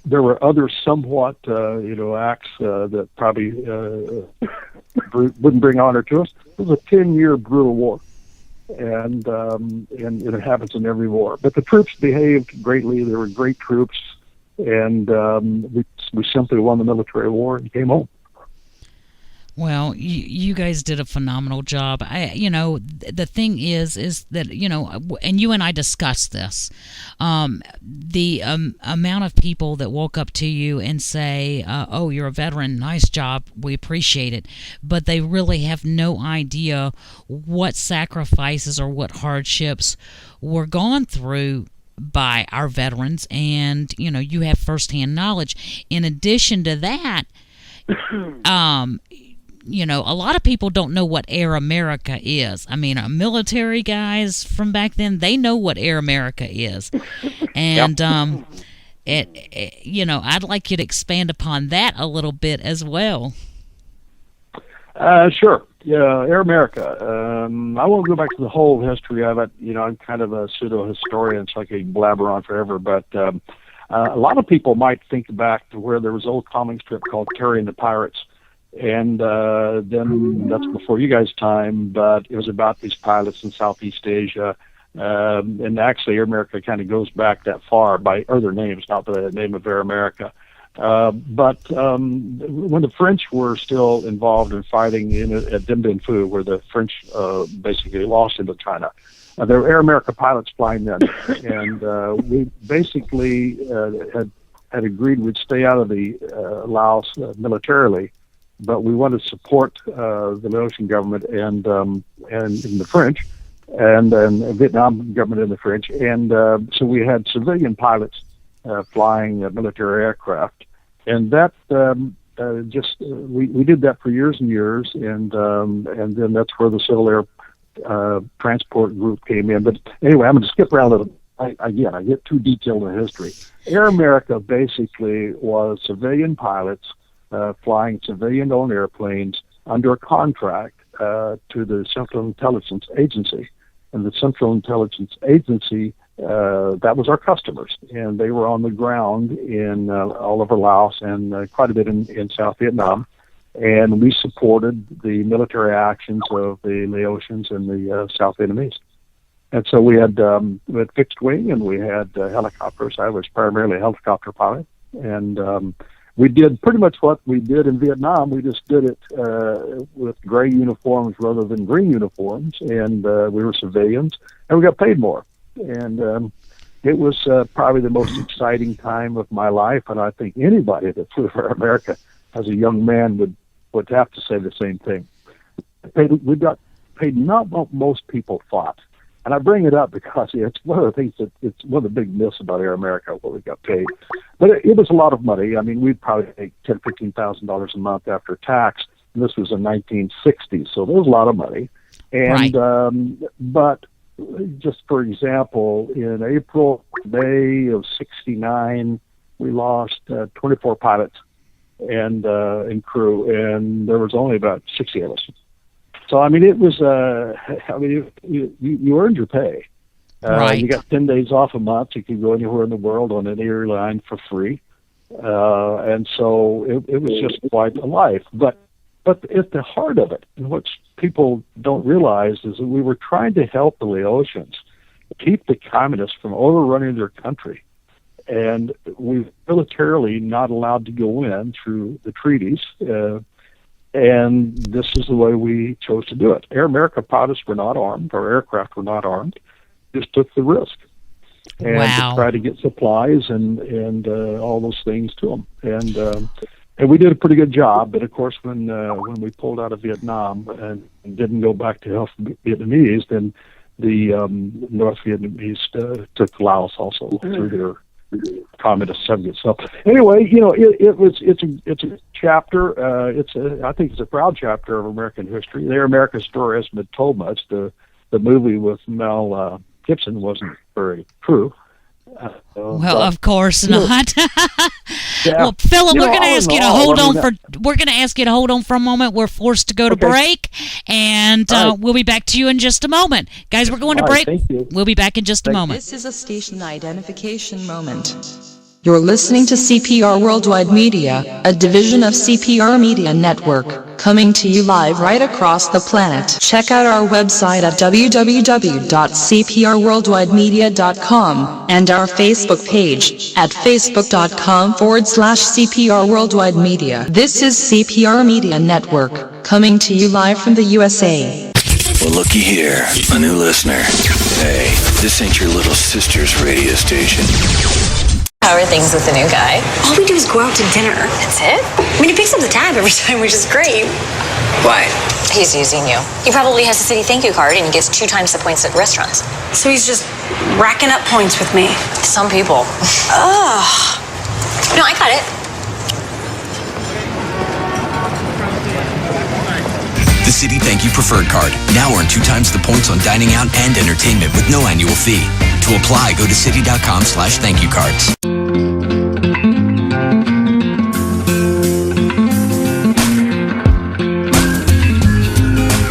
There were other somewhat, acts that probably wouldn't bring honor to us. It was a 10-year brutal war, and it happens in every war. But the troops behaved greatly. They were great troops, and we simply won the military war and came home. Well, you guys did a phenomenal job. The thing is that, and you and I discussed this, the amount of people that walk up to you and say, oh, you're a veteran, nice job, we appreciate it, but they really have no idea what sacrifices or what hardships were gone through by our veterans, and, you have firsthand knowledge. In addition to that, a lot of people don't know what Air America is. I mean, military guys from back then, they know what Air America is. And, I'd like you to expand upon that a little bit as well. Sure. Yeah, Air America. I won't go back to the whole history of it. I'm kind of a pseudo-historian, so I can blabber on forever. But a lot of people might think back to where there was an old comic strip called Terry and the Pirates. And then that's before you guys' time, but it was about these pilots in Southeast Asia. And actually, Air America kind of goes back that far by other names, not the name of Air America. But when the French were still involved in fighting at Dien Bien Phu, where the French basically lost into China, there were Air America pilots flying then. And we basically had agreed we'd stay out of the Laos militarily, but we wanted to support the Laotian government and the French, and the Vietnam government and the French. And so we had civilian pilots flying military aircraft. And that we did that for years and years, and then that's where the Civil Air transport group came in. But anyway, I'm going to skip around a little. I get too detailed in history. Air America basically was civilian pilots flying civilian-owned airplanes under a contract to the Central Intelligence Agency. And the Central Intelligence Agency, that was our customers. And they were on the ground in all over Laos and quite a bit in South Vietnam. And we supported the military actions of the Laotians and the South Vietnamese. And so we had fixed wing and we had helicopters. I was primarily a helicopter pilot. And we did pretty much what we did in Vietnam. We just did it with gray uniforms rather than green uniforms. And we were civilians and we got paid more. And it was probably the most exciting time of my life. And I think anybody that flew for America as a young man would have to say the same thing. We got paid not what most people thought. And I bring it up because it's one of the things it's one of the big myths about Air America, what we got paid. But it was a lot of money. I mean, we'd probably make $10,000, $15,000 a month after tax. And this was in 1960, so there was a lot of money. And but just for example, in April, May of '69, we lost 24 pilots and crew, and there was only about 60 of us. So, I mean, it was, you earned your pay. You got 10 days off a month. You could go anywhere in the world on an airline for free. And so it was just quite a life. But at the heart of it, and what people don't realize, is that we were trying to help the Laotians keep the communists from overrunning their country. And we were militarily not allowed to go in through the treaties. And this is the way we chose to do it. Air America pilots were not armed. Our aircraft were not armed. Just took the risk. And to try to get supplies and all those things to them. And we did a pretty good job. But, of course, when we pulled out of Vietnam and didn't go back to help Vietnamese, then the North Vietnamese took Laos also through their communist subjects. So anyway, it's a chapter. I think it's a proud chapter of American history. The Air America story hasn't been told much. The movie with Mel Gibson wasn't very true. Of course not. Well, Philip, we're going to ask you to hold on We're going to ask you to hold on for a moment. We're forced to go to break, and we'll be back to you in just a moment, guys. We're going to break. Thank you. We'll be back in just a moment. This is a station identification moment. You're listening to CPR Worldwide Media, a division of CPR Media Network, coming to you live right across the planet. Check out our website at www.cprworldwidemedia.com and our Facebook page at facebook.com/CPR Worldwide Media. This is CPR Media Network, coming to you live from the USA. Well, looky here, a new listener. Hey, this ain't your little sister's radio station. How are things with the new guy? All we do is go out to dinner. That's it? I mean, he picks up the tab every time, which is great. Why? He's using you. He probably has a city thank you card and he gets 2 times the points at restaurants. So he's just racking up points with me. Some people. Ugh. No, I got it. The Citi Thank You Preferred Card. Now earn 2 times the points on dining out and entertainment with no annual fee. To apply, go to citi.com/thankyoucards.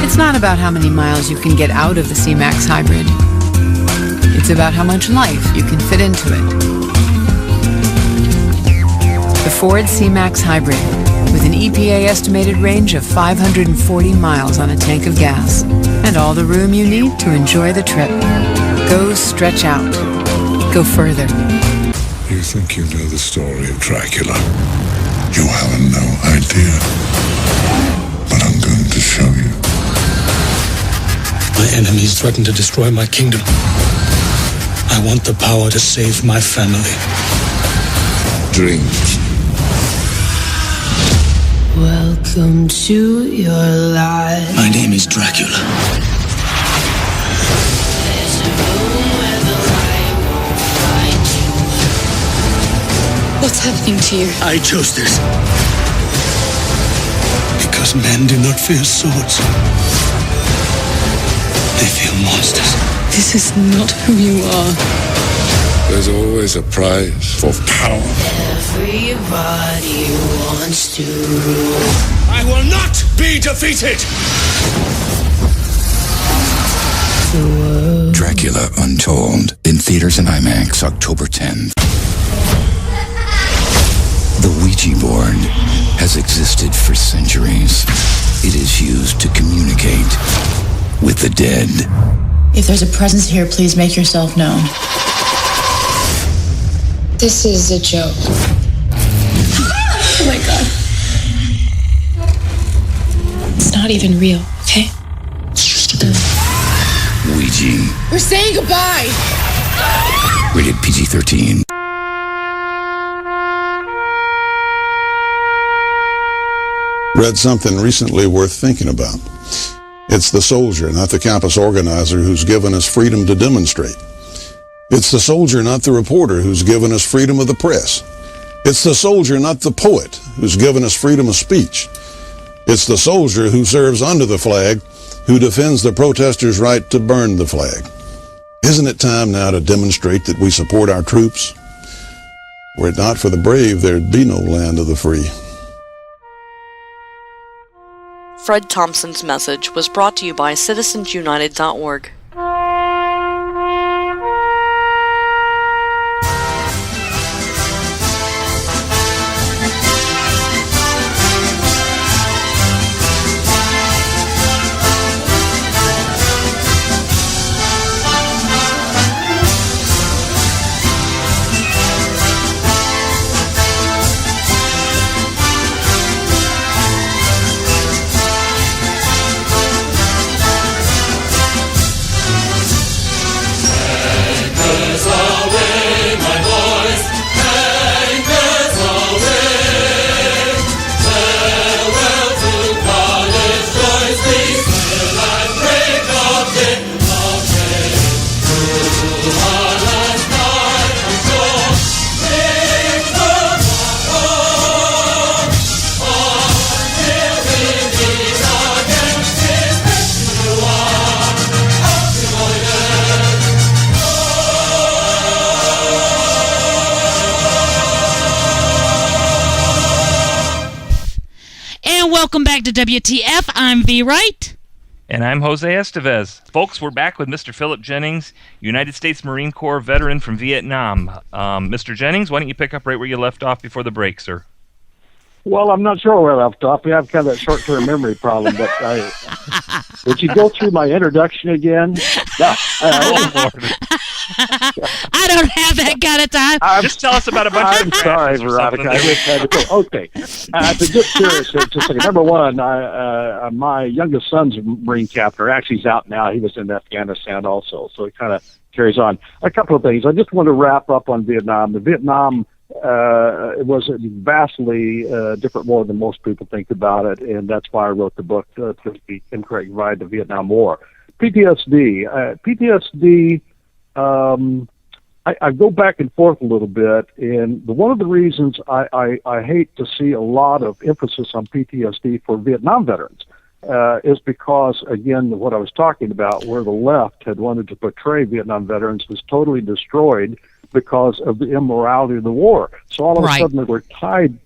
It's not about how many miles you can get out of the C-Max Hybrid. It's about how much life you can fit into it. The Ford C-Max Hybrid, with an EPA estimated range of 540 miles on a tank of gas, and all the room you need to enjoy the trip. Go stretch out. Go further. You think you know the story of Dracula? You have no idea. But I'm going to show you. My enemies threaten to destroy my kingdom. I want the power to save my family. Dreams. Welcome to your life. My name is Dracula. What's happening to you? I chose this. Because men do not fear swords. They feel monsters. This is not who you are. There's always a prize for power. Everybody wants to rule. I will not be defeated! Dracula Untold, in theaters and IMAX October 10th. The Ouija board has existed for centuries. It is used to communicate with the dead. If there's a presence here, please make yourself known. This is a joke. Oh my god. It's not even real, okay? It's just a game. Ouija. We're saying goodbye! Rated PG-13. Read something recently worth thinking about. It's the soldier, not the campus organizer, who's given us freedom to demonstrate. It's the soldier, not the reporter, who's given us freedom of the press. It's the soldier, not the poet, who's given us freedom of speech. It's the soldier who serves under the flag, who defends the protesters' right to burn the flag. Isn't it time now to demonstrate that we support our troops? Were it not for the brave, there'd be no land of the free. Fred Thompson's message was brought to you by citizensunited.org. Welcome back to WTF. I'm V. Wright. And I'm Jose Estevez. Folks, we're back with Mr. Philip Jennings, United States Marine Corps veteran from Vietnam. Mr. Jennings, why don't you pick up right where you left off before the break, sir? Well, I'm not sure where I left off. We have kind of that short-term memory problem, but would you go through my introduction again? No. I don't have that kind of time. Just tell us about a bunch I'm sorry, Veronica. I wish I had to go. Okay. To get serious, just a second. Number one, my youngest son's a Marine captain. Actually, he's out now. He was in Afghanistan also, so it kind of carries on. A couple of things. I just want to wrap up on Vietnam. The Vietnam it was a vastly different war than most people think about it, and that's why I wrote the book, To Be Incorrect Ride the Vietnam War. PTSD. I go back and forth a little bit, and one of the reasons I hate to see a lot of emphasis on PTSD for Vietnam veterans is because, again, what I was talking about, where the left had wanted to portray Vietnam veterans was totally destroyed because of the immorality of the war. So all of a sudden they were tied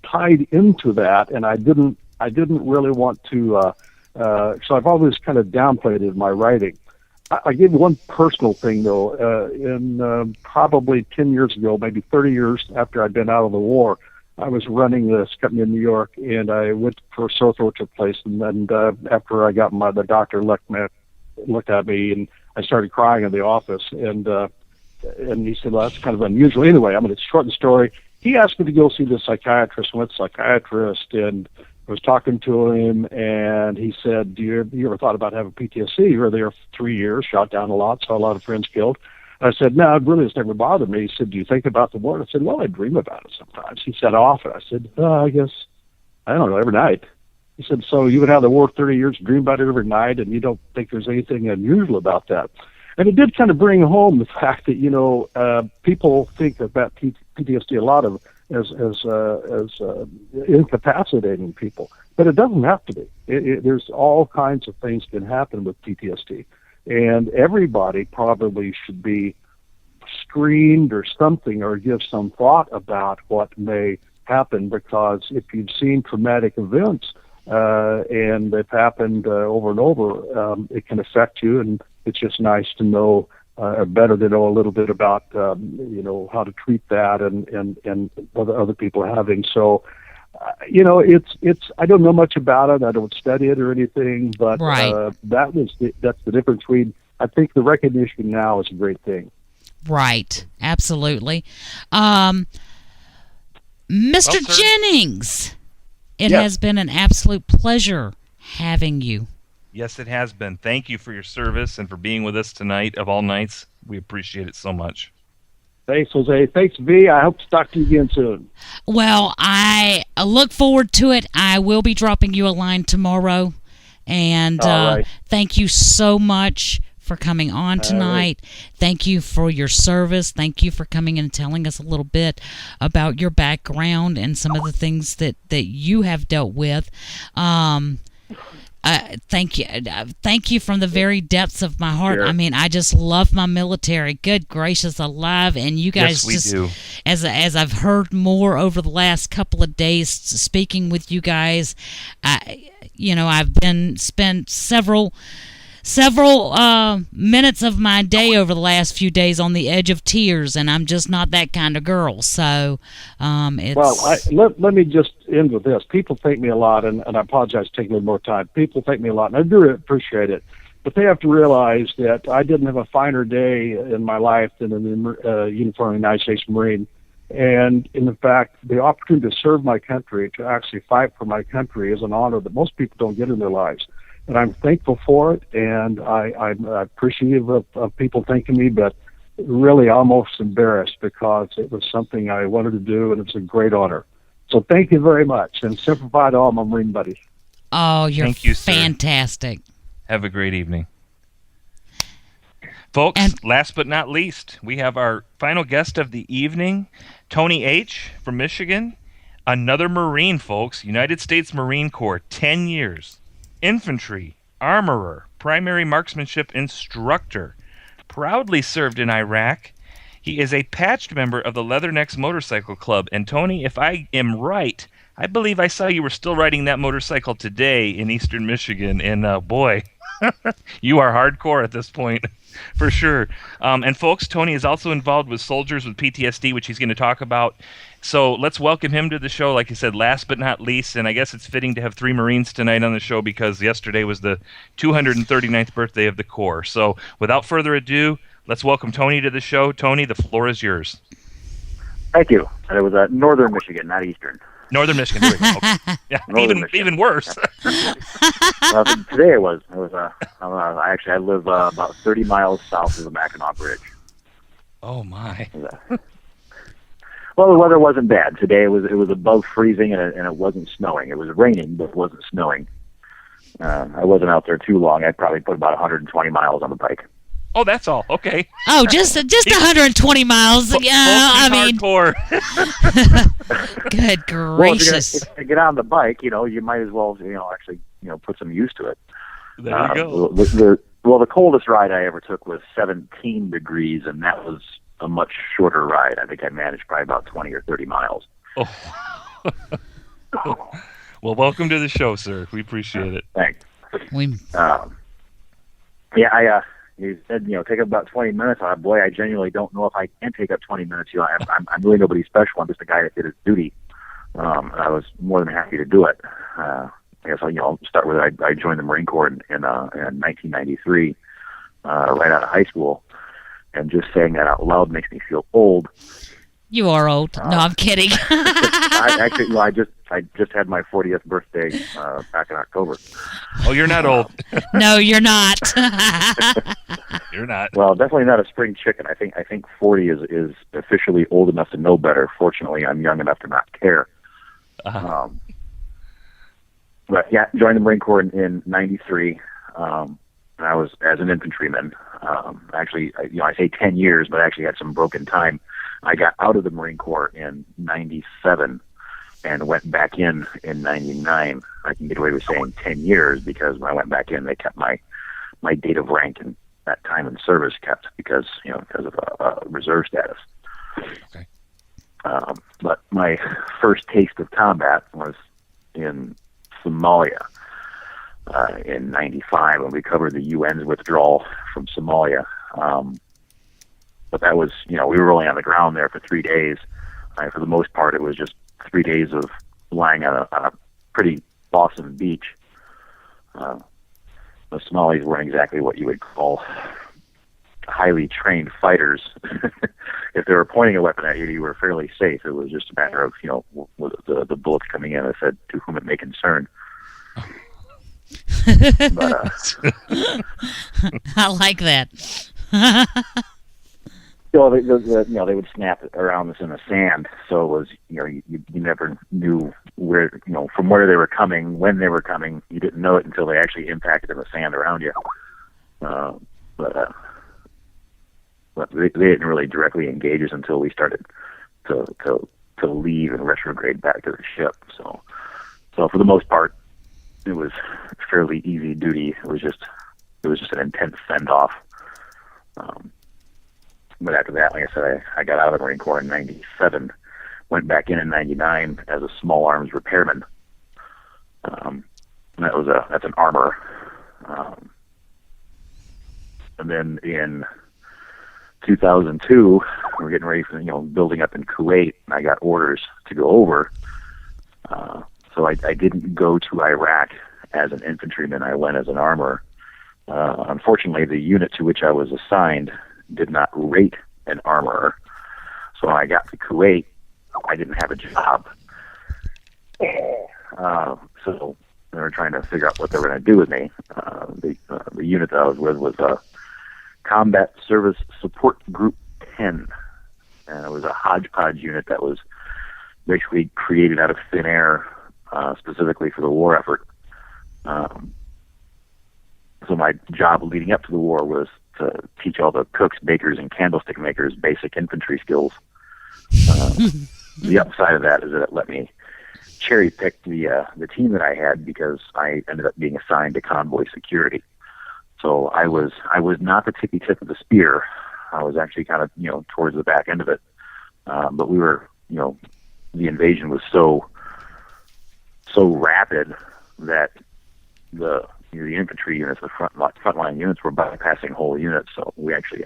into that, and I didn't really want to. So I've always kind of downplayed it in my writing. I give you one personal thing though. In probably 10 years ago, maybe 30 years after I'd been out of the war, I was running this company in New York, and I went for a sore throat place. And then after I got the doctor looked at me, and I started crying in the office. And he said, well, that's kind of unusual. Anyway, I'm going to shorten the story. He asked me to go see the psychiatrist. I went to the psychiatrist, and I was talking to him, and he said, you ever thought about having PTSD? You were there for 3 years, shot down a lot, saw a lot of friends killed. I said, no, it really has never bothered me. He said, do you think about the war? I said, well, I dream about it sometimes. He said, often. I said, I guess, I don't know, every night. He said, so you've been out of the war 30 years, dream about it every night, and you don't think there's anything unusual about that? And it did kind of bring home the fact that, people think about PTSD a lot of as incapacitating people, but it doesn't have to be. There's all kinds of things can happen with PTSD. And everybody probably should be screened or something, or give some thought about what may happen, because if you've seen traumatic events and they've happened over and over, it can affect you, and it's just nice to know, better to know a little bit about, how to treat that and what other people are having. So, it's I don't know much about it. I don't study it or anything, but right. That's the difference between. I think the recognition now is a great thing. Right, absolutely. Mr. Jennings, it has been an absolute pleasure having you. Yes, it has been. Thank you for your service and for being with us tonight of all nights. We appreciate it so much. Thanks, Jose. Thanks, V. I hope to talk to you again soon. Well, I look forward to it. I will be dropping you a line tomorrow. And right. Thank you so much for coming on tonight. Thank you for your service. Thank you for coming and telling us a little bit about your background and some of the things that you have dealt with. Thank you from the very depths of my heart. Sure. I mean, I just love my military. Good gracious alive, and you guys do. As I've heard more over the last couple of days speaking with you guys, I've spent several minutes of my day over the last few days on the edge of tears, and I'm just not that kind of girl. So, it's... Well, let me just end with this. People thank me a lot, and I apologize for taking a little more time. People thank me a lot, and I do appreciate it. But they have to realize that I didn't have a finer day in my life than in the uniform of the United States Marine. And in fact, the opportunity to serve my country, to actually fight for my country, is an honor that most people don't get in their lives. And I'm thankful for it, and I'm appreciative of people thanking me, but really almost embarrassed because it was something I wanted to do, and it's a great honor. So thank you very much, and simplify to all my Marine buddies. Oh, Thank you, sir. fantastic. Have a great evening. Folks, last but not least, we have our final guest of the evening, Tony H. from Michigan. Another Marine, folks, United States Marine Corps, 10 years. Infantry, armorer, primary marksmanship instructor, proudly served in Iraq. He is a patched member of the Leathernecks Motorcycle Club. And Tony, if I am right, I believe I saw you were still riding that motorcycle today in eastern Michigan. And boy, you are hardcore at this point, for sure. And folks, Tony is also involved with soldiers with PTSD, which he's going to talk about. So let's welcome him to the show, like I said, last but not least. And I guess it's fitting to have 3 Marines tonight on the show because yesterday was the 239th birthday of the Corps. So without further ado, let's welcome Tony to the show. Tony, the floor is yours. Thank you. It was northern Michigan, not eastern. Northern Michigan. There we go. Okay. Yeah, even worse. Well, today it was. I live about 30 miles south of the Mackinac Bridge. Oh my. Well, the weather wasn't bad today. It was above freezing, and it wasn't snowing. It was raining, but it wasn't snowing. I wasn't out there too long. I probably put about 120 miles on the bike. Oh, that's all. Okay. Oh, just 120 miles. Yeah, I mean, hardcore. Good gracious. Well, if you get on the bike, you might as well, actually, put some use to it. There you go. The coldest ride I ever took was 17 degrees, and that was a much shorter ride. I think I managed probably about 20 or 30 miles. Oh. Well, welcome to the show, sir. We appreciate it. Thanks. You said, take up about 20 minutes. Boy, I genuinely don't know if I can take up 20 minutes. I'm really nobody special. I'm just a guy that did his duty. And I was more than happy to do it. I guess I'll start with I joined the Marine Corps in 1993, right out of high school. And just saying that out loud makes me feel old. You are old. No, I'm kidding. I just had my 40th birthday back in October. Oh, you're not old. No, you're not. You're not. Well, definitely not a spring chicken. I think 40 is officially old enough to know better. Fortunately, I'm young enough to not care. Uh-huh. But yeah, joined the Marine Corps in '93. And I was as an infantryman. Actually, I say 10 years, but I actually had some broken time. I got out of the Marine Corps in '97 and went back in '99. I can get away with saying 10 years because when I went back in, they kept my date of rank and that time in service kept because of reserve status. Okay. But my first taste of combat was in Somalia in '95 when we covered the UN's withdrawal from Somalia. But that was, we were only on the ground there for 3 days. For the most part, it was just 3 days of lying on a pretty awesome beach. The Somalis weren't exactly what you would call highly trained fighters. If they were pointing a weapon at you, you were fairly safe. It was just a matter of, the bullets coming in. I said, to whom it may concern. But, I like that. They would snap around us in the sand. So it was, you never knew where, from where they were coming, when they were coming. You didn't know it until they actually impacted in the sand around you. But they didn't really directly engage us until we started to leave and retrograde back to the ship. So for the most part, it was fairly easy duty. It was just an intense send off. But after that, like I said, I got out of the Marine Corps in '97, went back in '99 as a small arms repairman. And that's an armorer. And then in 2002, we were getting ready for, building up in Kuwait, and I got orders to go over. So I didn't go to Iraq as an infantryman. I went as an armorer. Unfortunately, the unit to which I was assigned did not rate an armorer. So when I got to Kuwait, I didn't have a job. So they were trying to figure out what they were going to do with me. The unit that I was with was Combat Service Support Group 10. And it was a hodgepodge unit that was basically created out of thin air, specifically for the war effort. So my job leading up to the war was to teach all the cooks, bakers, and candlestick makers basic infantry skills. The upside of that is that it let me cherry pick the team that I had, because I ended up being assigned to convoy security. So I was not the tippy tip of the spear. I was actually kind of towards the back end of it. But we were the invasion was so rapid that the infantry units, the frontline units, were bypassing whole units. So we actually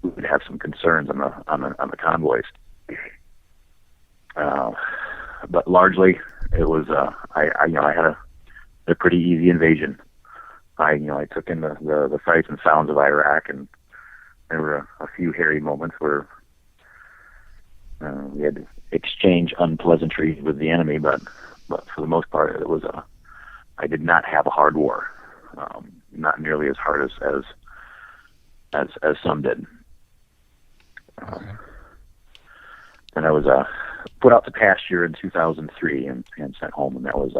we would have some concerns on the convoys. But largely, it was I had a pretty easy invasion. I took in the sights and sounds of Iraq, and there were a few hairy moments where we had to exchange unpleasantries with the enemy, but for the most part, it was I did not have a hard war, not nearly as hard as some did. And I was put out to pasture in 2003 and sent home, and that was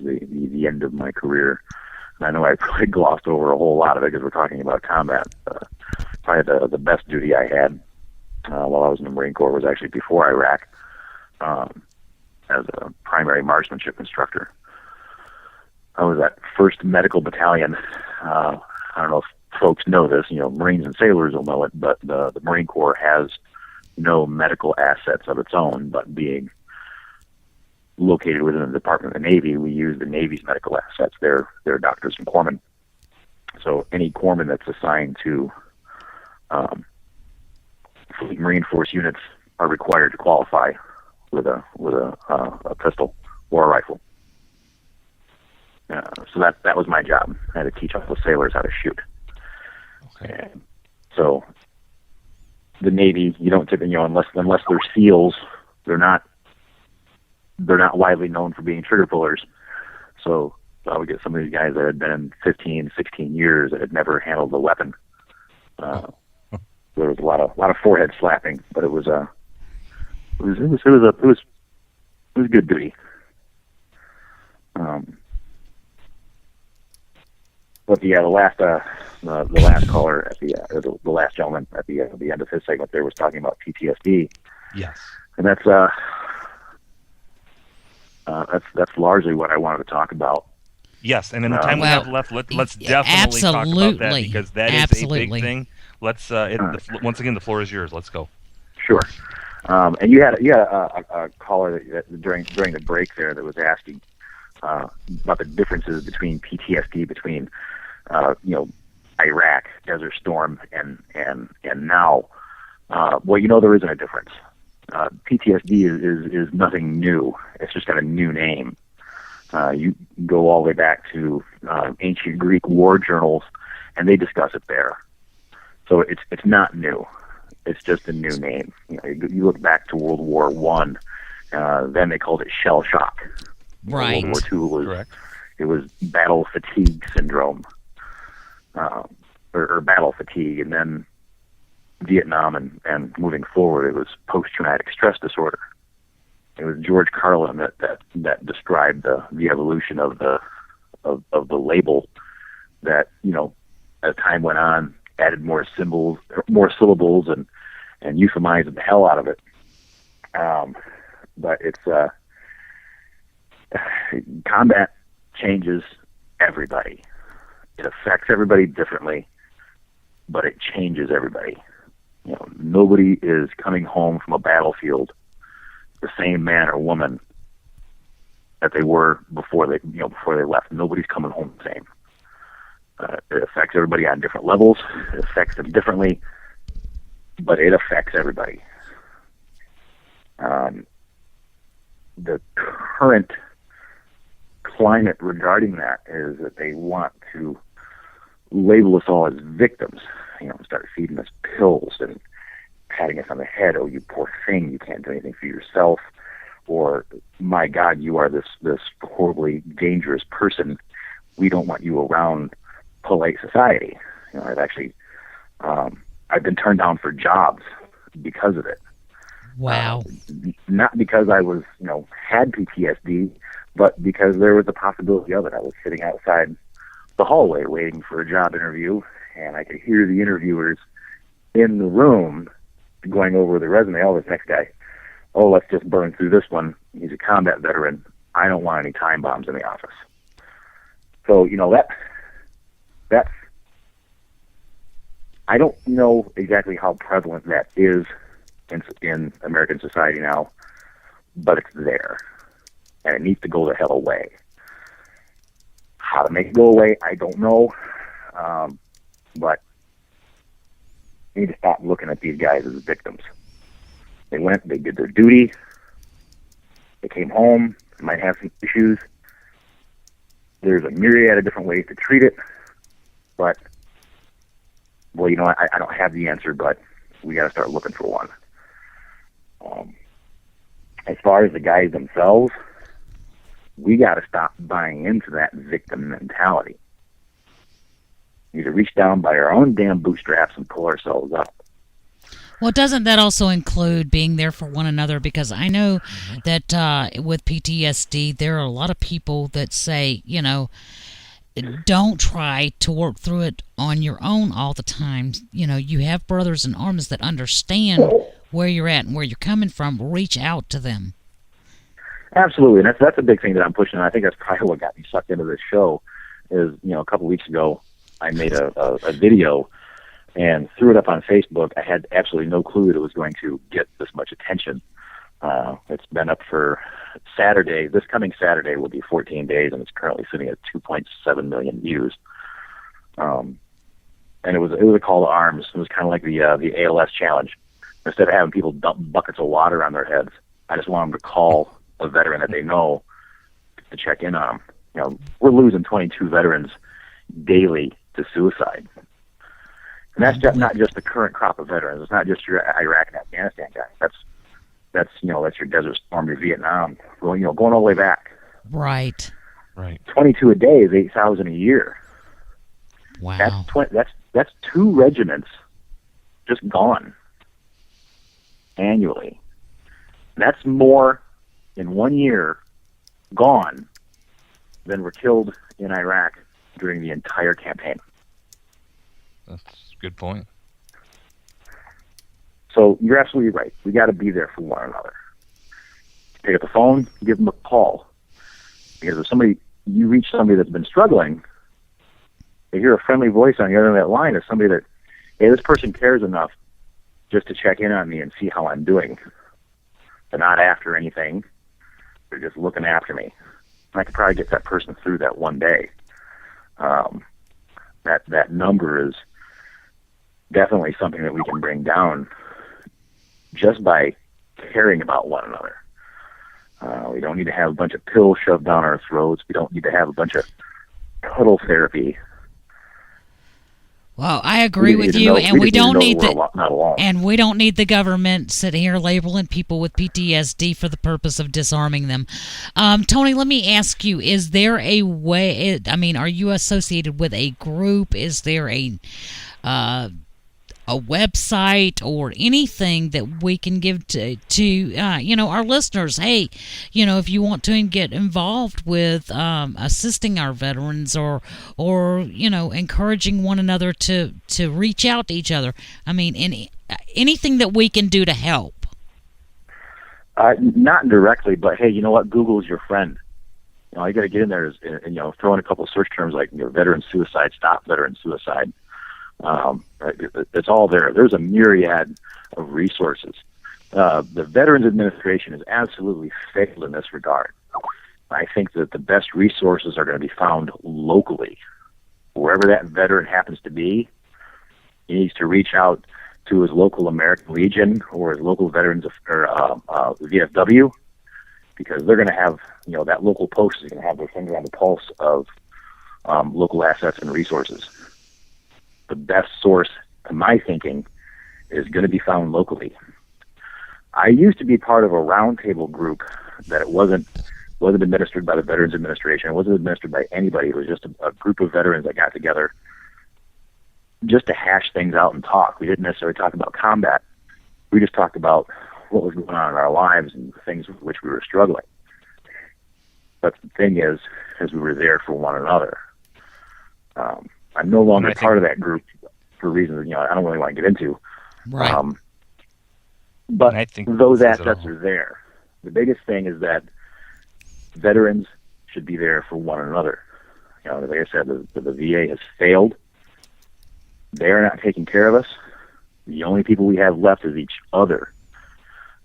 the end of my career. And I know I probably glossed over a whole lot of it because we're talking about combat. Probably the best duty I had while I was in the Marine Corps was actually before Iraq, as a primary marksmanship instructor. I was at 1st Medical Battalion. I don't know if folks know this, Marines and sailors will know it, but the Marine Corps has no medical assets of its own, but being located within the Department of the Navy, we use the Navy's medical assets. They're doctors and corpsmen. So any corpsman that's assigned to Fleet Marine Force units are required to qualify with a pistol or a rifle. So that was my job. I had to teach all the sailors how to shoot. Okay. And so the Navy, you don't typically, unless they're SEALs, they're not widely known for being trigger pullers. So I would get some of these guys that had been in 15, 16 years that had never handled a weapon. There was a lot of forehead slapping, but it was good duty. But yeah, the last caller at the last gentleman at the end of his segment there was talking about PTSD. Yes. And that's largely what I wanted to talk about. Yes, and in the time we have left, let's definitely talk about that, because that is a big thing. Let's once again, the floor is yours. Let's go. Sure. And you had a caller during the break there that was asking about the differences between PTSD between Iraq, Desert Storm, and now. Well, there isn't a difference. PTSD is nothing new. It's just got a new name. You go all the way back to ancient Greek war journals, and they discuss it there. So it's not new. It's just a new name. You look back to World War I, then they called it shell shock. Right. World War II was battle fatigue syndrome, or battle fatigue, and then Vietnam and moving forward, it was post-traumatic stress disorder. It was George Carlin that described the evolution of the label that, as time went on, added more symbols, more syllables, and euphemized the hell out of it. But it's combat changes everybody. It affects everybody differently, but it changes everybody. Nobody is coming home from a battlefield the same man or woman that they were before they left. Nobody's coming home the same. It affects everybody on different levels. It affects them differently, but it affects everybody. The current climate regarding that is that they want to label us all as victims. Start feeding us pills and patting us on the head. Oh, you poor thing! You can't do anything for yourself. Or, my God, you are this horribly dangerous person. We don't want you around polite society. I've actually, I've been turned down for jobs because of it. Wow. Not because I was, had PTSD, but because there was a possibility of it. I was sitting outside the hallway waiting for a job interview, and I could hear the interviewers in the room going over the resume. Oh, this next guy. Oh, let's just burn through this one. He's a combat veteran. I don't want any time bombs in the office. So, that's, I don't know exactly how prevalent that is in American society now, but it's there, and it needs to go the hell away. How to make it go away, I don't know, but we need to stop looking at these guys as victims. They went, they did their duty, they came home, they might have some issues. There's a myriad of different ways to treat it, but, well, I don't have the answer, but we got to start looking for one. As far as the guys themselves, we got to stop buying into that victim mentality. We need to reach down by our own damn bootstraps and pull ourselves up. Well, doesn't that also include being there for one another? Because I know that with PTSD, there are a lot of people that say, don't try to work through it on your own all the time. You have brothers in arms that understand where you're at and where you're coming from. Reach out to them. Absolutely, and that's a big thing that I'm pushing. And I think that's probably what got me sucked into this show. Is a couple weeks ago, I made a video and threw it up on Facebook. I had absolutely no clue that it was going to get this much attention. It's been up for Saturday. This coming Saturday will be 14 days, and it's currently sitting at 2.7 million views. And it was a call to arms. It was kind of like the ALS challenge. Instead of having people dump buckets of water on their heads, I just want them to call a veteran that they know to check in on them. We're losing 22 veterans daily to suicide. And that's not just the current crop of veterans. It's not just your Iraq and Afghanistan guys. That's your Desert Storm, your Vietnam, going all the way back. Right. 22 a day is 8,000 a year. Wow. That's 2 regiments just gone annually. That's more in 1 year gone than were killed in Iraq during the entire campaign. That's a good point. So you're absolutely right. We got to be there for one another. Pick up the phone, give them a call. Because if somebody you reach somebody that's been struggling, they hear a friendly voice on the other end of that line is somebody that, hey, this person cares enough just to check in on me and see how I'm doing. They're not after anything. They're just looking after me. And I could probably get that person through that one day. That number is definitely something that we can bring down just by caring about one another. We don't need to have a bunch of pills shoved down our throats. We don't need to have a bunch of cuddle therapy. Well, I agree with you, and we don't need the government sitting here labeling people with PTSD for the purpose of disarming them. Tony, let me ask you: is there a way? I mean, are you associated with a group? Is there a website or anything that we can give to our listeners? Hey, if you want to get involved with assisting our veterans or encouraging one another to reach out to each other. I mean, anything that we can do to help. Not directly, but hey, you know what? Google's your friend. You got to get in there and throw in a couple of search terms like veteran suicide, stop veteran suicide. It's all there. There's a myriad of resources. The Veterans Administration is absolutely failed in this regard. I think that the best resources are going to be found locally. Wherever that veteran happens to be, he needs to reach out to his local American Legion or his local Veterans VFW, because they're going to have, that local post is going to have their finger on the pulse of local assets and resources. The best source, to my thinking, is going to be found locally. I used to be part of a roundtable group that it wasn't administered by the Veterans Administration. It wasn't administered by anybody. It was just a group of veterans that got together just to hash things out and talk. We didn't necessarily talk about combat. We just talked about what was going on in our lives and the things with which we were struggling. But the thing is we were there for one another. I'm no longer part of that group for reasons I don't really want to get into. Right. But I think those assets are there. The biggest thing is that veterans should be there for one another. Like I said, the VA has failed. They're not taking care of us. The only people we have left is each other.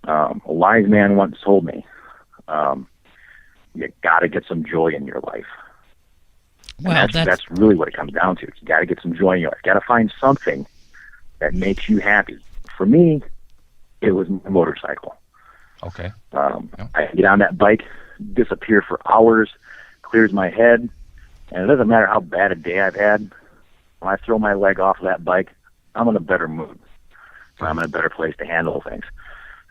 A wise man once told me, you got to get some joy in your life. Well, that's really what it comes down to. You got to get some joy in your life. You got to find something that makes you happy. For me, it was my motorcycle. Okay. I get on that bike, disappear for hours, clears my head, and it doesn't matter how bad a day I've had. When I throw my leg off of that bike, I'm in a better mood. I'm in a better place to handle things.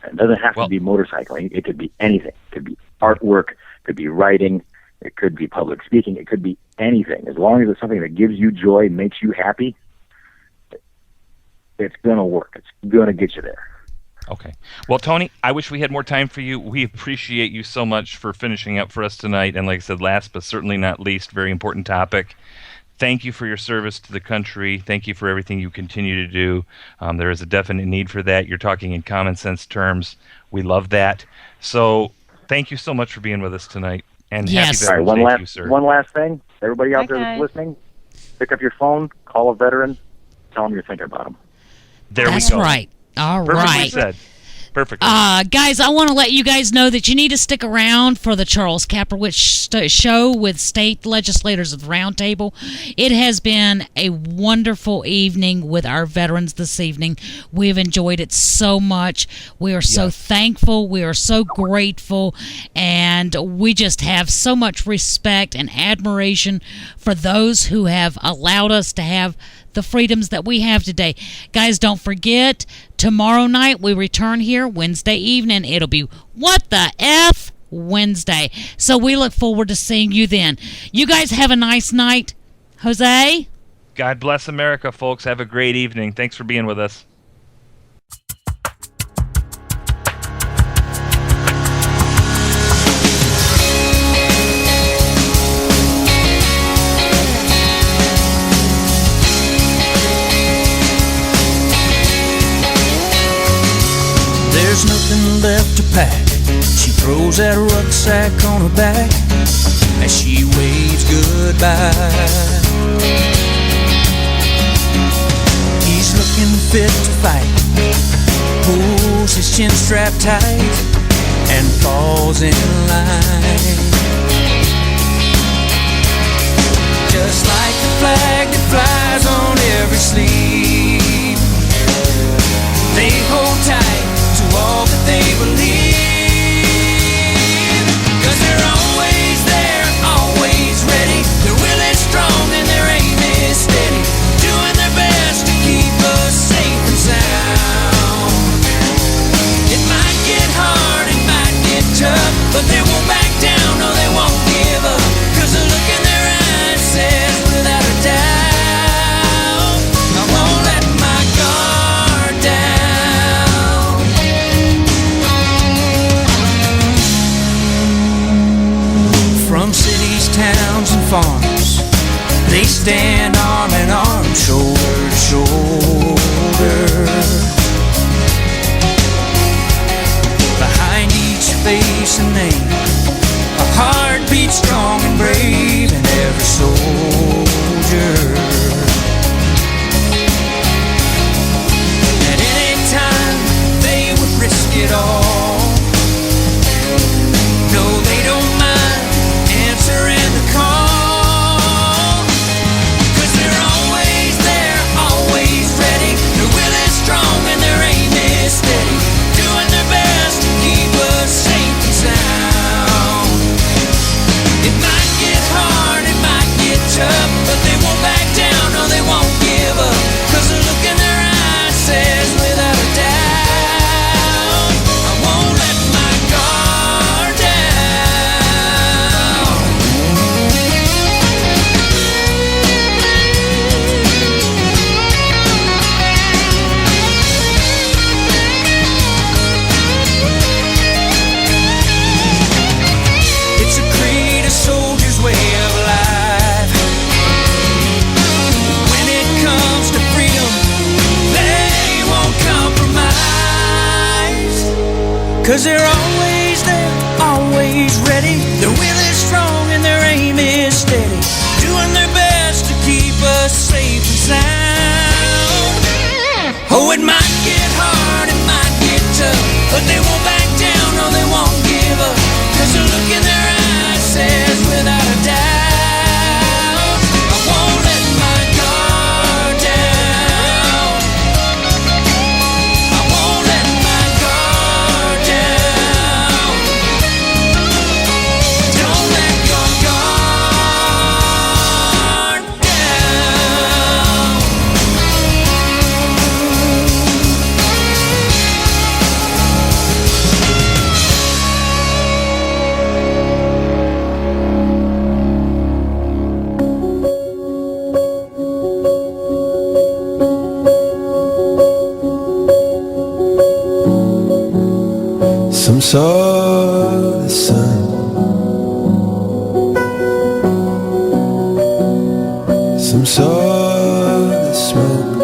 It doesn't have to be motorcycling. It could be anything. It could be artwork. It could be writing. It could be public speaking. It could be anything. As long as it's something that gives you joy, makes you happy, it's going to work. It's going to get you there. Okay. Well, Tony, I wish we had more time for you. We appreciate you so much for finishing up for us tonight. And like I said, last but certainly not least, very important topic. Thank you for your service to the country. Thank you for everything you continue to do. There is a definite need for that. You're talking in common sense terms. We love that. So thank you so much for being with us tonight. And yes. happy Veterans Day to you, sir. One last thing. Everybody out there that's listening, pick up your phone, call a veteran, tell them you're thinking about them. There That's we go. Right. All Perfectly right. said. Perfect. Guys, I want to let you guys know that you need to stick around for the Charles Kaprowitz show with state legislators at the round table. It has been a wonderful evening with our veterans this evening. We've enjoyed it so much. We are so thankful. We are so grateful. And we just have so much respect and admiration for those who have allowed us to have the freedoms that we have today. Guys, don't forget, tomorrow night we return here Wednesday evening. It'll be What the F Wednesday. So we look forward to seeing you then. You guys have a nice night. Jose? God bless America, folks. Have a great evening. Thanks for being with us. There's nothing left to pack. She throws that rucksack on her back. as she waves goodbye. He's looking fit to fight, pulls his chin strap tight, and falls in line. Just like the flag that flies on every sleeve, they hold tight to all that they believe. 'Cause they're always there, always ready. Their will is strong and their aim is steady, doing their best to keep us safe and sound. It might get hard, it might get tough, but they won't back down, no they won't give up. 'Cause the look in their eyes says without a doubt, I won't let my guard down. From cities, towns, and farms, they stand arm in arm, shoulder to shoulder. Behind each face and name, a heart beats strong and brave in every soldier. At any time, they would risk it all. No, they don't mind answering the call. 'Cause they're always there, always ready. Their will is strong and their aim is steady, doing their best to keep us safe and sound. It might get hard, it might get tough, but they won't back down, no they won't give up. 'Cause the look in their eyes says without a doubt, I won't let my guard down. It's a creed, a soldier's way of life. When it comes to freedom, they won't compromise. 'Cause they're always there, always ready. Their will is strong and their aim is steady, doing their best to keep us safe and sound. Oh, it might get hard, it might get tough, but they won't back down, no they won't give up. 'Cause the look in their eyes says without a doubt, I won't let my guard down. I won't let my guard down. Don't let your guard down. Some saw the sun, some saw the smoke.